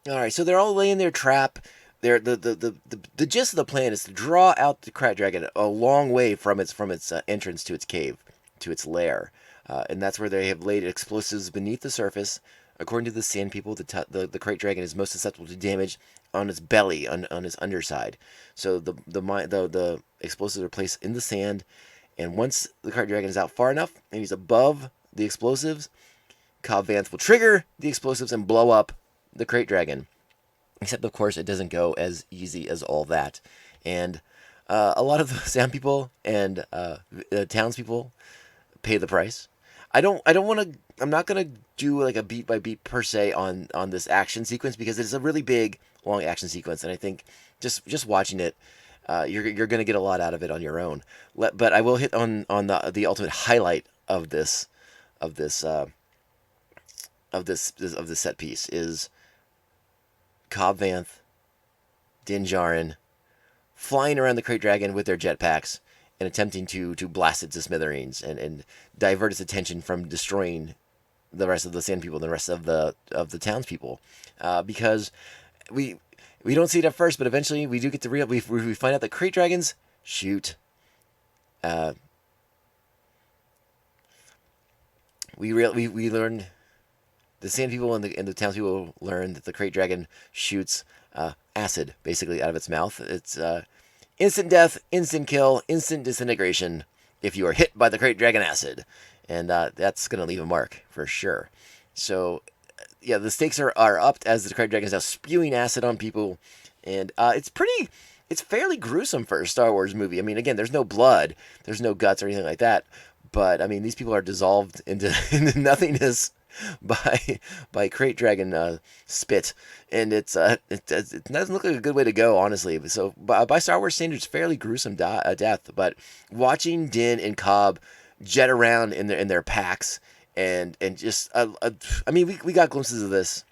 All right, so they're all laying their trap. The gist of the plan is to draw out the Krayt Dragon a long way from its entrance to its cave, to its lair, and that's where they have laid explosives beneath the surface. According to the Sand people, the Krayt Dragon is most susceptible to damage on its belly, on its underside. So the explosives are placed in the sand, and once the Krayt Dragon is out far enough and he's above the explosives, Cobb Vanth will trigger the explosives and blow up the Krayt Dragon. Except, of course, it doesn't go as easy as all that. And a lot of the Sand people and the townspeople pay the price. I'm not going to do like a beat by beat per se on this action sequence, because it's a really big, long action sequence. And I think just watching it, you're going to get a lot out of it on your own. But I will hit on the ultimate highlight of this set piece is Cobb Vanth, Din Djarin flying around the Krayt Dragon with their jetpacks and attempting to blast it to smithereens and divert its attention from destroying the rest of the Sand people and the rest of the townspeople, because we don't see it at first, but eventually we do get to we find out that Krayt Dragons shoot. We learn. The Sand people and the townspeople learn that the Krayt Dragon shoots acid basically out of its mouth. It's instant death, instant kill, instant disintegration if you are hit by the Krayt Dragon acid. And that's going to leave a mark for sure. So, yeah, the stakes are upped as the Krayt Dragon is now spewing acid on people. And it's fairly gruesome for a Star Wars movie. I mean, again, there's no blood, there's no guts or anything like that. But, I mean, these people are dissolved into nothingness by Krayt Dragon spit, and it doesn't look like a good way to go, honestly. So by Star Wars standards, fairly gruesome death. But watching Din and Cobb jet around in their packs and just I mean, we got glimpses of this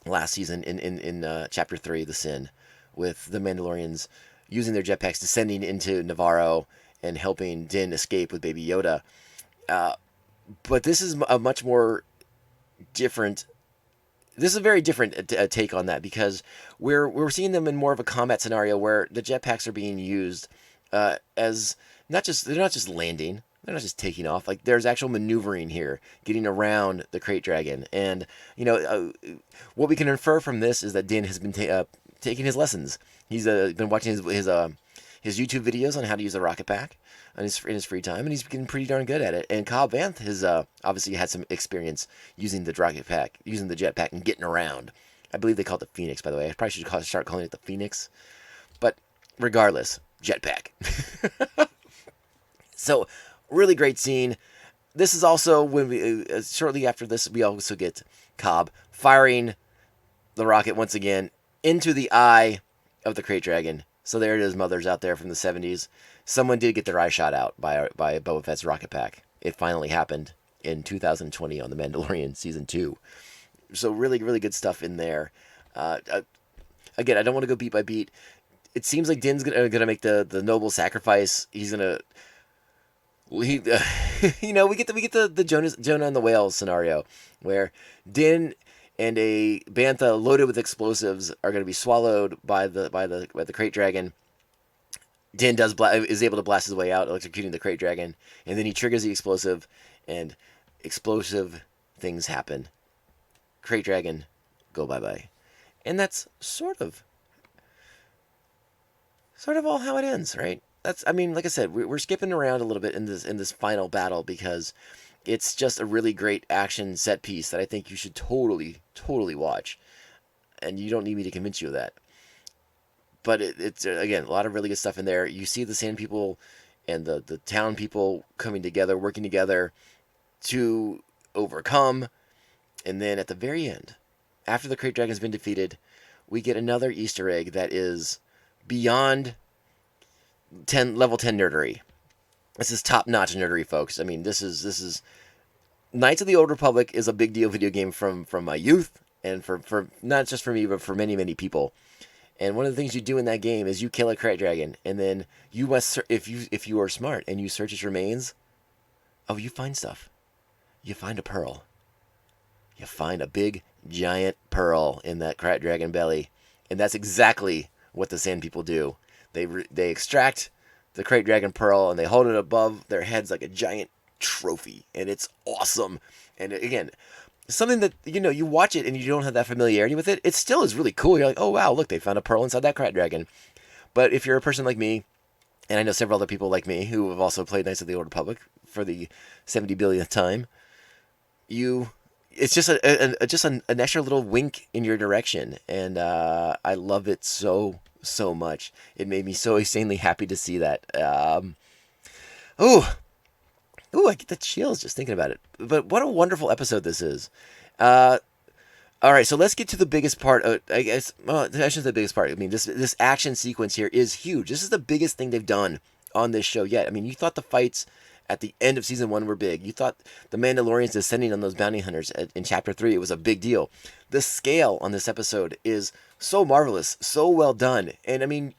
last season in Chapter 3, The Sin, with the Mandalorians using their jetpacks, descending into Navarro and helping Din escape with Baby Yoda. But this is a much more different. This is a very different take on that, because we're seeing them in more of a combat scenario where the jetpacks are being used as they're not just landing they're not just taking off. Like, there's actual maneuvering here, getting around the crate dragon. And, you know, what we can infer from this is that Din has been taking his lessons. He's been watching his YouTube videos on how to use the rocket pack in his free time, and he's getting pretty darn good at it. And Cobb Vanth has obviously had some experience using the rocket pack, using the jetpack, and getting around. I believe they call it the Phoenix, by the way. I probably should start calling it the Phoenix. But regardless, jetpack. So, really great scene. This is also when we shortly after this, we also get Cobb firing the rocket once again into the eye of the crate dragon. So there it is, mothers out there from the 70s. Someone did get their eye shot out by Boba Fett's rocket pack. It finally happened in 2020 on The Mandalorian Season 2. So really, really good stuff in there. Again, I don't want to go beat by beat. It seems like Din's gonna make the noble sacrifice. He's gonna... we get the Jonah and the whale scenario where Din and a bantha loaded with explosives are going to be swallowed by the crate dragon. Din is able to blast his way out, electrocuting the crate dragon, and then he triggers the explosive, and explosive things happen. Crate dragon, go bye-bye. And that's sort of all how it ends, right? Like I said, we're skipping around a little bit in this final battle because it's just a really great action set piece that I think you should totally watch. And you don't need me to convince you of that. But it's, again, a lot of really good stuff in there. You see the Sand People and the town people coming together, working together to overcome. And then at the very end, after the Crate Dragon's been defeated, we get another Easter egg that is beyond level 10 nerdery. This is top-notch nerdery, folks. I mean, this is Knights of the Old Republic is a big deal video game from my youth, and for not just for me, but for many, many people. And one of the things you do in that game is you kill a crate dragon, and then you must, if you are smart and you search its remains, you find stuff. You find a pearl. You find a big, giant pearl in that crate dragon belly, and that's exactly what the Sand People do. They extract the crate dragon pearl and they hold it above their heads like a giant trophy, and it's awesome. And again, something that you watch it and you don't have that familiarity with it. It still is really cool. You're like, oh wow, look, they found a pearl inside that crate dragon. But if you're a person like me, and I know several other people like me who have also played Knights of the Old Republic for the 70 billionth time, it's just an extra little wink in your direction, and I love it so much. It made me so insanely happy to see that. I get the chills just thinking about it. But what a wonderful episode this is. All right, so let's get to the biggest part. I guess, well, I shouldn't say the biggest part. I mean, this action sequence here is huge. This is the biggest thing they've done on this show yet. I mean, you thought the fights at the end of Season 1 were big. You thought the Mandalorians descending on those bounty hunters in Chapter 3, it was a big deal. The scale on this episode is so marvelous, so well done. And I mean,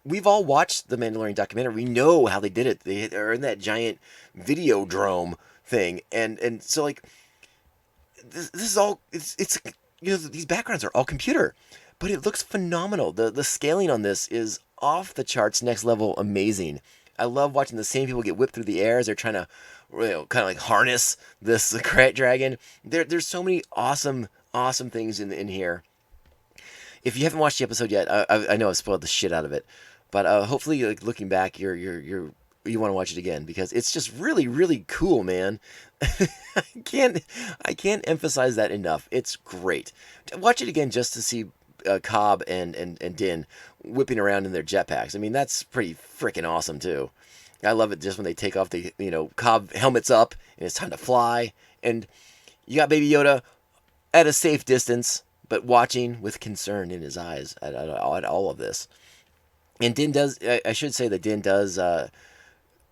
we've all watched the Mandalorian documentary. We know how they did it. They are in that giant videodrome thing. And so, like, this is all, it's these backgrounds are all computer. But it looks phenomenal. The scaling on this is off the charts, next level, amazing. I love watching the same people get whipped through the air as they're trying to, kind of like harness this crate dragon. There's so many awesome things in here. If you haven't watched the episode yet, I know I've spoiled the shit out of it, but hopefully, like, looking back, you want to watch it again because it's just really, really cool, man. I can't emphasize that enough. It's great. Watch it again just to see Cobb and Din whipping around in their jetpacks. I mean, that's pretty freaking awesome too. I love it just when they take off the Cobb helmets up and it's time to fly, and you got Baby Yoda at a safe distance, but watching with concern in his eyes at all of this. And Din does, I should say that Din does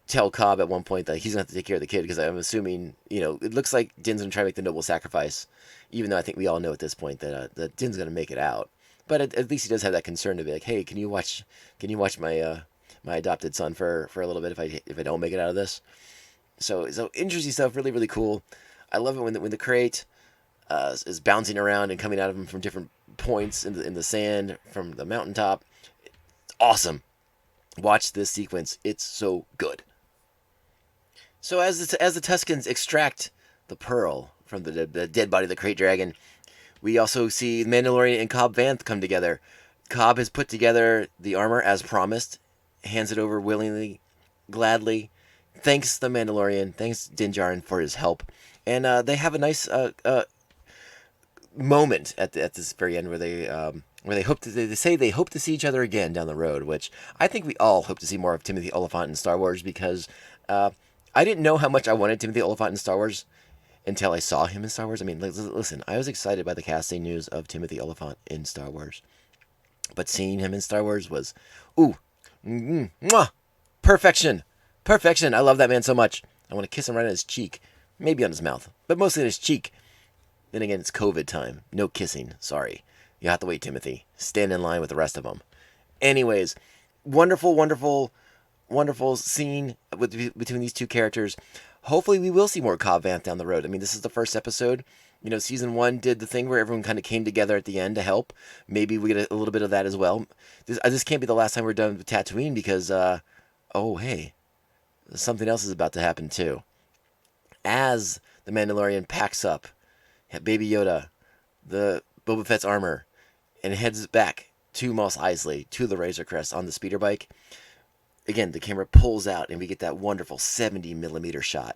tell Cobb at one point that he's going to have to take care of the kid, because I'm assuming, it looks like Din's going to try to make the noble sacrifice, even though I think we all know at this point that Din's going to make it out. But at least he does have that concern to be like, hey, can you watch my my adopted son for a little bit if I don't make it out of this? So interesting stuff, really, really cool. I love it when the crate is bouncing around and coming out of him from different points in the sand from the mountaintop. It's awesome. Watch this sequence. It's so good. So as the Tuscans extract the pearl from the dead body of the Krayt Dragon, we also see Mandalorian and Cobb Vanth come together. Cobb has put together the armor as promised, hands it over willingly, gladly. Thanks the Mandalorian, thanks Din Djarin for his help, and they have a nice moment at this very end where they hope they say they hope to see each other again down the road, which I think we all hope to see more of Timothy Olyphant in Star Wars, because I didn't know how much I wanted Timothy Olyphant in Star Wars until I saw him in Star Wars. I mean, listen, I was excited by the casting news of Timothy Olyphant in Star Wars, but seeing him in Star Wars was, mwah, perfection. I love that man so much. I want to kiss him right on his cheek, maybe on his mouth, but mostly on his cheek. Then again, it's COVID time. No kissing. Sorry. You have to wait, Timothy. Stand in line with the rest of them. Anyways, wonderful scene between these two characters. Hopefully we will see more Cobb Vanth down the road. I mean, this is the first episode. You know, season 1 did the thing where everyone kind of came together at the end to help. Maybe we get a little bit of that as well. This can't be the last time we're done with Tatooine, because, oh, hey, something else is about to happen too. As the Mandalorian packs up Baby Yoda, the Boba Fett's armor, and heads back to Mos Eisley, to the Razor Crest on the speeder bike. Again, the camera pulls out and we get that wonderful 70mm shot.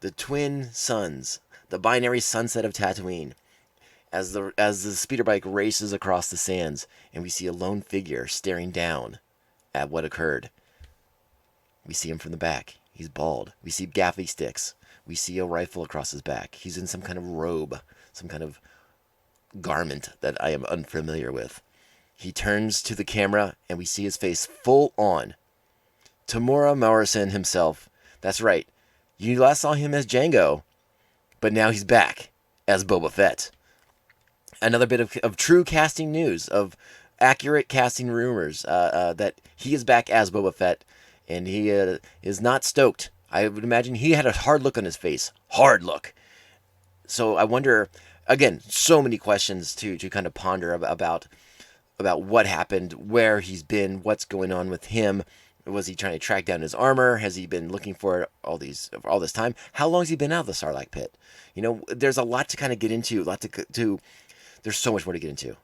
The twin suns, the binary sunset of Tatooine, as the speeder bike races across the sands, and we see a lone figure staring down at what occurred. We see him from the back. He's bald. We see gaffy sticks. We see a rifle across his back. He's in some kind of robe, some kind of garment that I am unfamiliar with. He turns to the camera and we see his face full on. Tamora Morrison himself. That's right. You last saw him as Jango, but now he's back as Boba Fett. Another bit of true casting news, of accurate casting rumors, that he is back as Boba Fett, and he is not stoked. I would imagine he had a hard look on his face. Hard look. So I wonder, again, so many questions to kind of ponder about what happened, where he's been, what's going on with him. Was he trying to track down his armor? Has he been looking for it all this time? How long has he been out of the Sarlacc pit? You know, there's a lot to kind of get into, there's so much more to get into.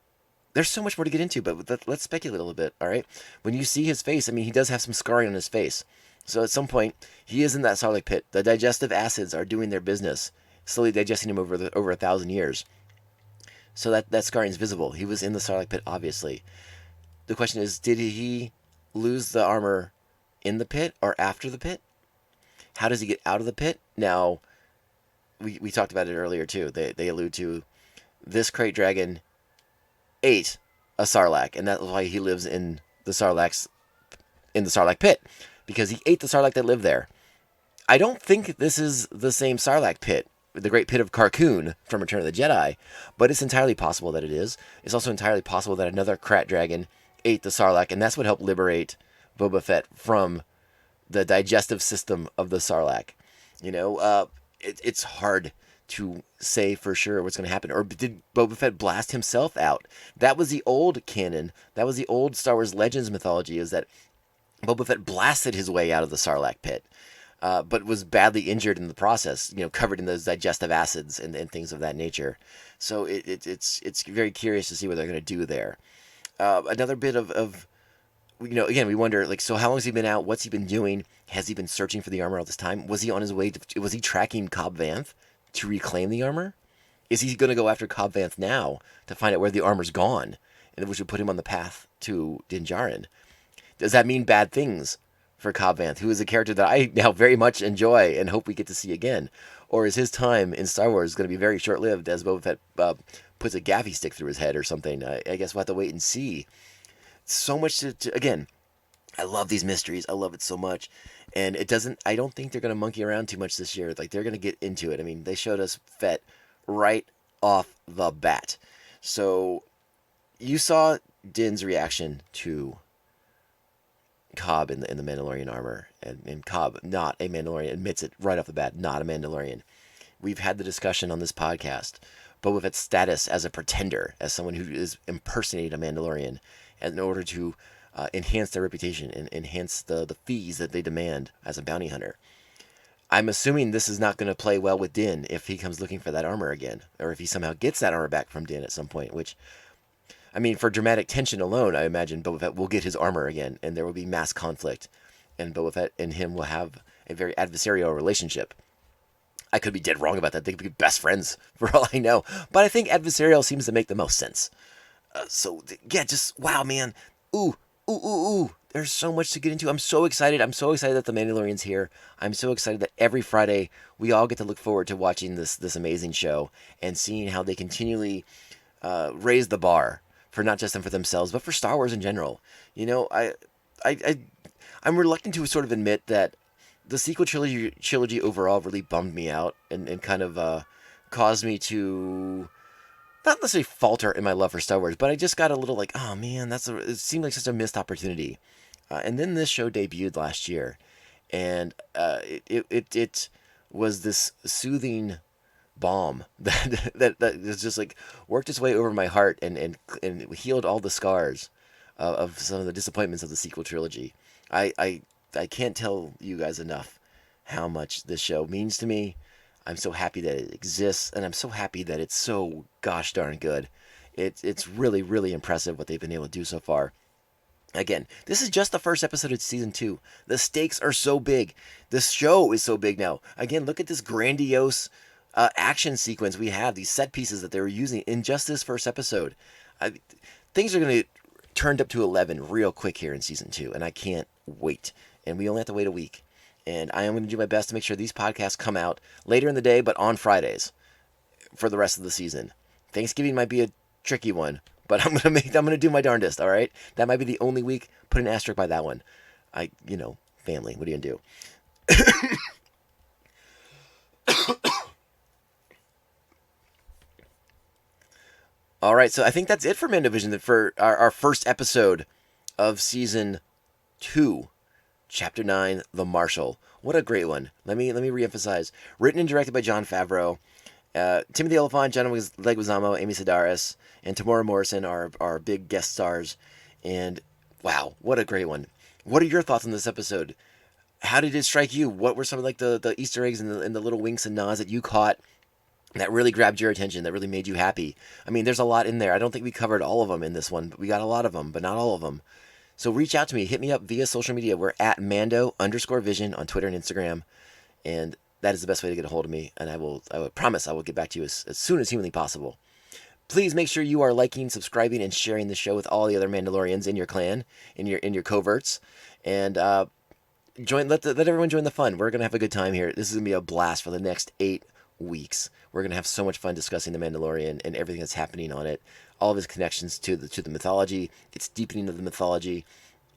But let's speculate a little bit, all right? When you see his face, I mean, he does have some scarring on his face. So at some point, he is in that Sarlacc pit. The digestive acids are doing their business, slowly digesting him over 1,000 years. So that scarring is visible. He was in the Sarlacc pit, obviously. The question is, did he lose the armor in the pit or after the pit? How does he get out of the pit? Now, we talked about it earlier too. They allude to this Krayt Dragon ate a Sarlacc, and that's why he lives in the Sarlacc pit, because he ate the Sarlacc that lived there. I don't think this is the same Sarlacc pit, the Great Pit of Carkoon from Return of the Jedi, but it's entirely possible that it is. It's also entirely possible that another Krayt Dragon ate the Sarlacc, and that's what helped liberate Boba Fett from the digestive system of the Sarlacc. You know, it's hard to say for sure what's going to happen. Or did Boba Fett blast himself out? That was the old canon. That was the old Star Wars Legends mythology, is that Boba Fett blasted his way out of the Sarlacc pit, but was badly injured in the process, you know, covered in those digestive acids and things of that nature. So it's very curious to see what they're going to do there. Another bit of, you know, again, we wonder, like, so how long has he been out? What's he been doing? Has he been searching for the armor all this time? Was he on his way was he tracking Cobb Vanth to reclaim the armor? Is he going to go after Cobb Vanth now to find out where the armor's gone, and which would put him on the path to Din Djarin? Does that mean bad things for Cobb Vanth, who is a character that I now very much enjoy and hope we get to see again? Or is his time in Star Wars going to be very short-lived as Boba Fett puts a gaffy stick through his head or something? I guess we'll have to wait and see. So much to again, I love these mysteries. I love it so much. And I don't think they're going to monkey around too much this year. Like, they're going to get into it. I mean, they showed us Fett right off the bat. So you saw Din's reaction to Cobb in the Mandalorian armor, and Cobb, not a Mandalorian, admits it right off the bat, not a Mandalorian. We've had the discussion on this podcast, Boba Fett's status as a pretender, as someone who is impersonating a Mandalorian in order to enhance their reputation and enhance the fees that they demand as a bounty hunter. I'm assuming this is not going to play well with Din if he comes looking for that armor again, or if he somehow gets that armor back from Din at some point, which, I mean, for dramatic tension alone, I imagine Boba Fett will get his armor again, and there will be mass conflict, and Boba Fett and him will have a very adversarial relationship. I could be dead wrong about that. They could be best friends for all I know, but I think adversarial seems to make the most sense. Yeah, just wow, man. Ooh. There's so much to get into. I'm so excited. I'm so excited that The Mandalorian's here. I'm so excited that every Friday we all get to look forward to watching this amazing show and seeing how they continually raise the bar for not just them for themselves, but for Star Wars in general. You know, I'm reluctant to sort of admit that the sequel trilogy overall really bummed me out and kind of caused me to not necessarily falter in my love for Star Wars, but I just got a little like, oh man, it seemed like such a missed opportunity. And then this show debuted last year, and it was this soothing balm that just like worked its way over my heart and healed all the scars of some of the disappointments of the sequel trilogy. I can't tell you guys enough how much this show means to me. I'm so happy that it exists, and I'm so happy that it's so gosh darn good. It's really, really impressive what they've been able to do so far. Again, this is just the first episode of season 2. The stakes are so big. This show is so big now. Again, look at this grandiose action sequence we have, these set pieces that they were using in just this first episode. Things are going to turned up to 11 real quick here in season 2, and I can't wait. And we only have to wait a week. And I am going to do my best to make sure these podcasts come out later in the day, but on Fridays for the rest of the season. Thanksgiving might be a tricky one, but I'm going to do my darndest, all right? That might be the only week. Put an asterisk by that one. Family, what are you going to do? All right, so I think that's it for Mandovision for our first episode of season 2. Chapter 9, The Marshal. What a great one. Let me reemphasize. Written and directed by Jon Favreau. Timothy Olyphant, John Leguizamo, Amy Sedaris, and Tamora Morrison are our big guest stars. And wow, what a great one. What are your thoughts on this episode? How did it strike you? What were some of like the Easter eggs and the little winks and nods that you caught that really grabbed your attention, that really made you happy? I mean, there's a lot in there. I don't think we covered all of them in this one, but we got a lot of them, but not all of them. So reach out to me. Hit me up via social media. We're at Mando_Vision on Twitter and Instagram. And that is the best way to get a hold of me. And I will promise I will get back to you as soon as humanly possible. Please make sure you are liking, subscribing, and sharing the show with all the other Mandalorians in your clan, in your coverts. And let everyone join the fun. We're going to have a good time here. This is going to be a blast for the next 8 weeks. We're going to have so much fun discussing the Mandalorian and everything that's happening on it. All of his connections to the mythology, its deepening of the mythology.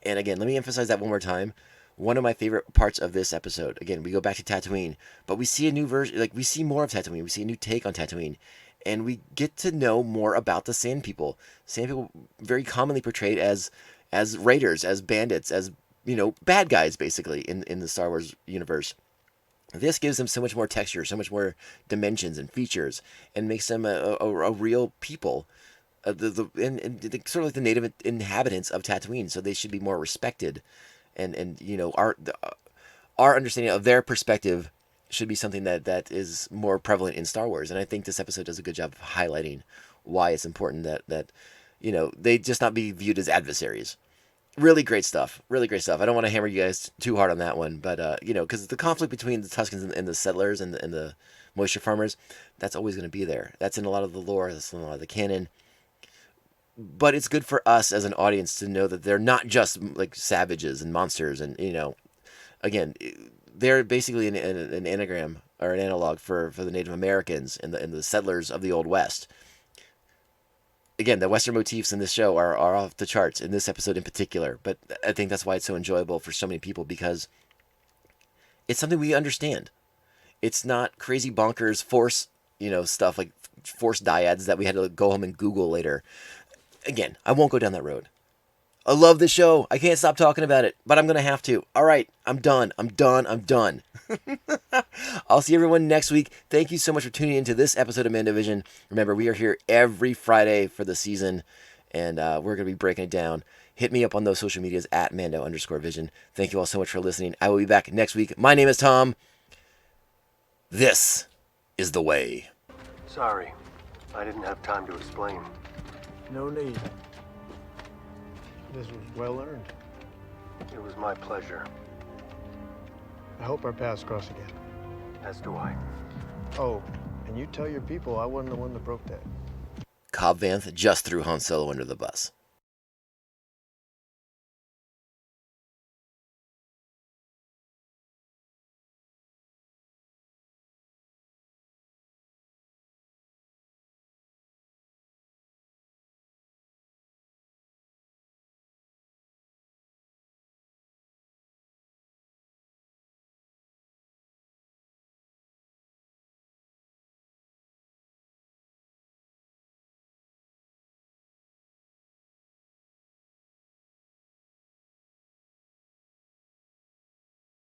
And again, let me emphasize that one more time. One of my favorite parts of this episode, again, we go back to Tatooine, but we see a new version, like we see more of Tatooine. We see a new take on Tatooine. And we get to know more about the Sand People. Sand People very commonly portrayed as raiders, as bandits, as, bad guys, basically, in the Star Wars universe. This gives them so much more texture, so much more dimensions and features, and makes them a real people. And sort of like the native inhabitants of Tatooine, so they should be more respected, and our understanding of their perspective should be something that is more prevalent in Star Wars. And I think this episode does a good job of highlighting why it's important that they just not be viewed as adversaries. Really great stuff. Really great stuff. I don't want to hammer you guys too hard on that one, but because the conflict between the Tuskens and the settlers and the moisture farmers, that's always going to be there. That's in a lot of the lore. That's in a lot of the canon. But it's good for us as an audience to know that they're not just like savages and monsters, and again, they're basically an anagram or an analog for the Native Americans and the settlers of the Old West. Again, the Western motifs in this show are off the charts in this episode in particular, but I think that's why it's so enjoyable for so many people, because it's something we understand. It's not crazy bonkers force, stuff like force dyads that we had to go home and Google later. Again, I won't go down that road. I love the show. I can't stop talking about it, but I'm going to have to. All right, I'm done. I'll see everyone next week. Thank you so much for tuning into this episode of Mandovision. Remember, we are here every Friday for the season, and we're going to be breaking it down. Hit me up on those social medias at Mando_Vision. Thank you all so much for listening. I will be back next week. My name is Tom. This is the way. Sorry, I didn't have time to explain. No need. This was well earned. It was my pleasure. I hope our paths cross again. As do I. Oh, and you tell your people I wasn't the one that broke that. Cobb Vanth just threw Han Solo under the bus.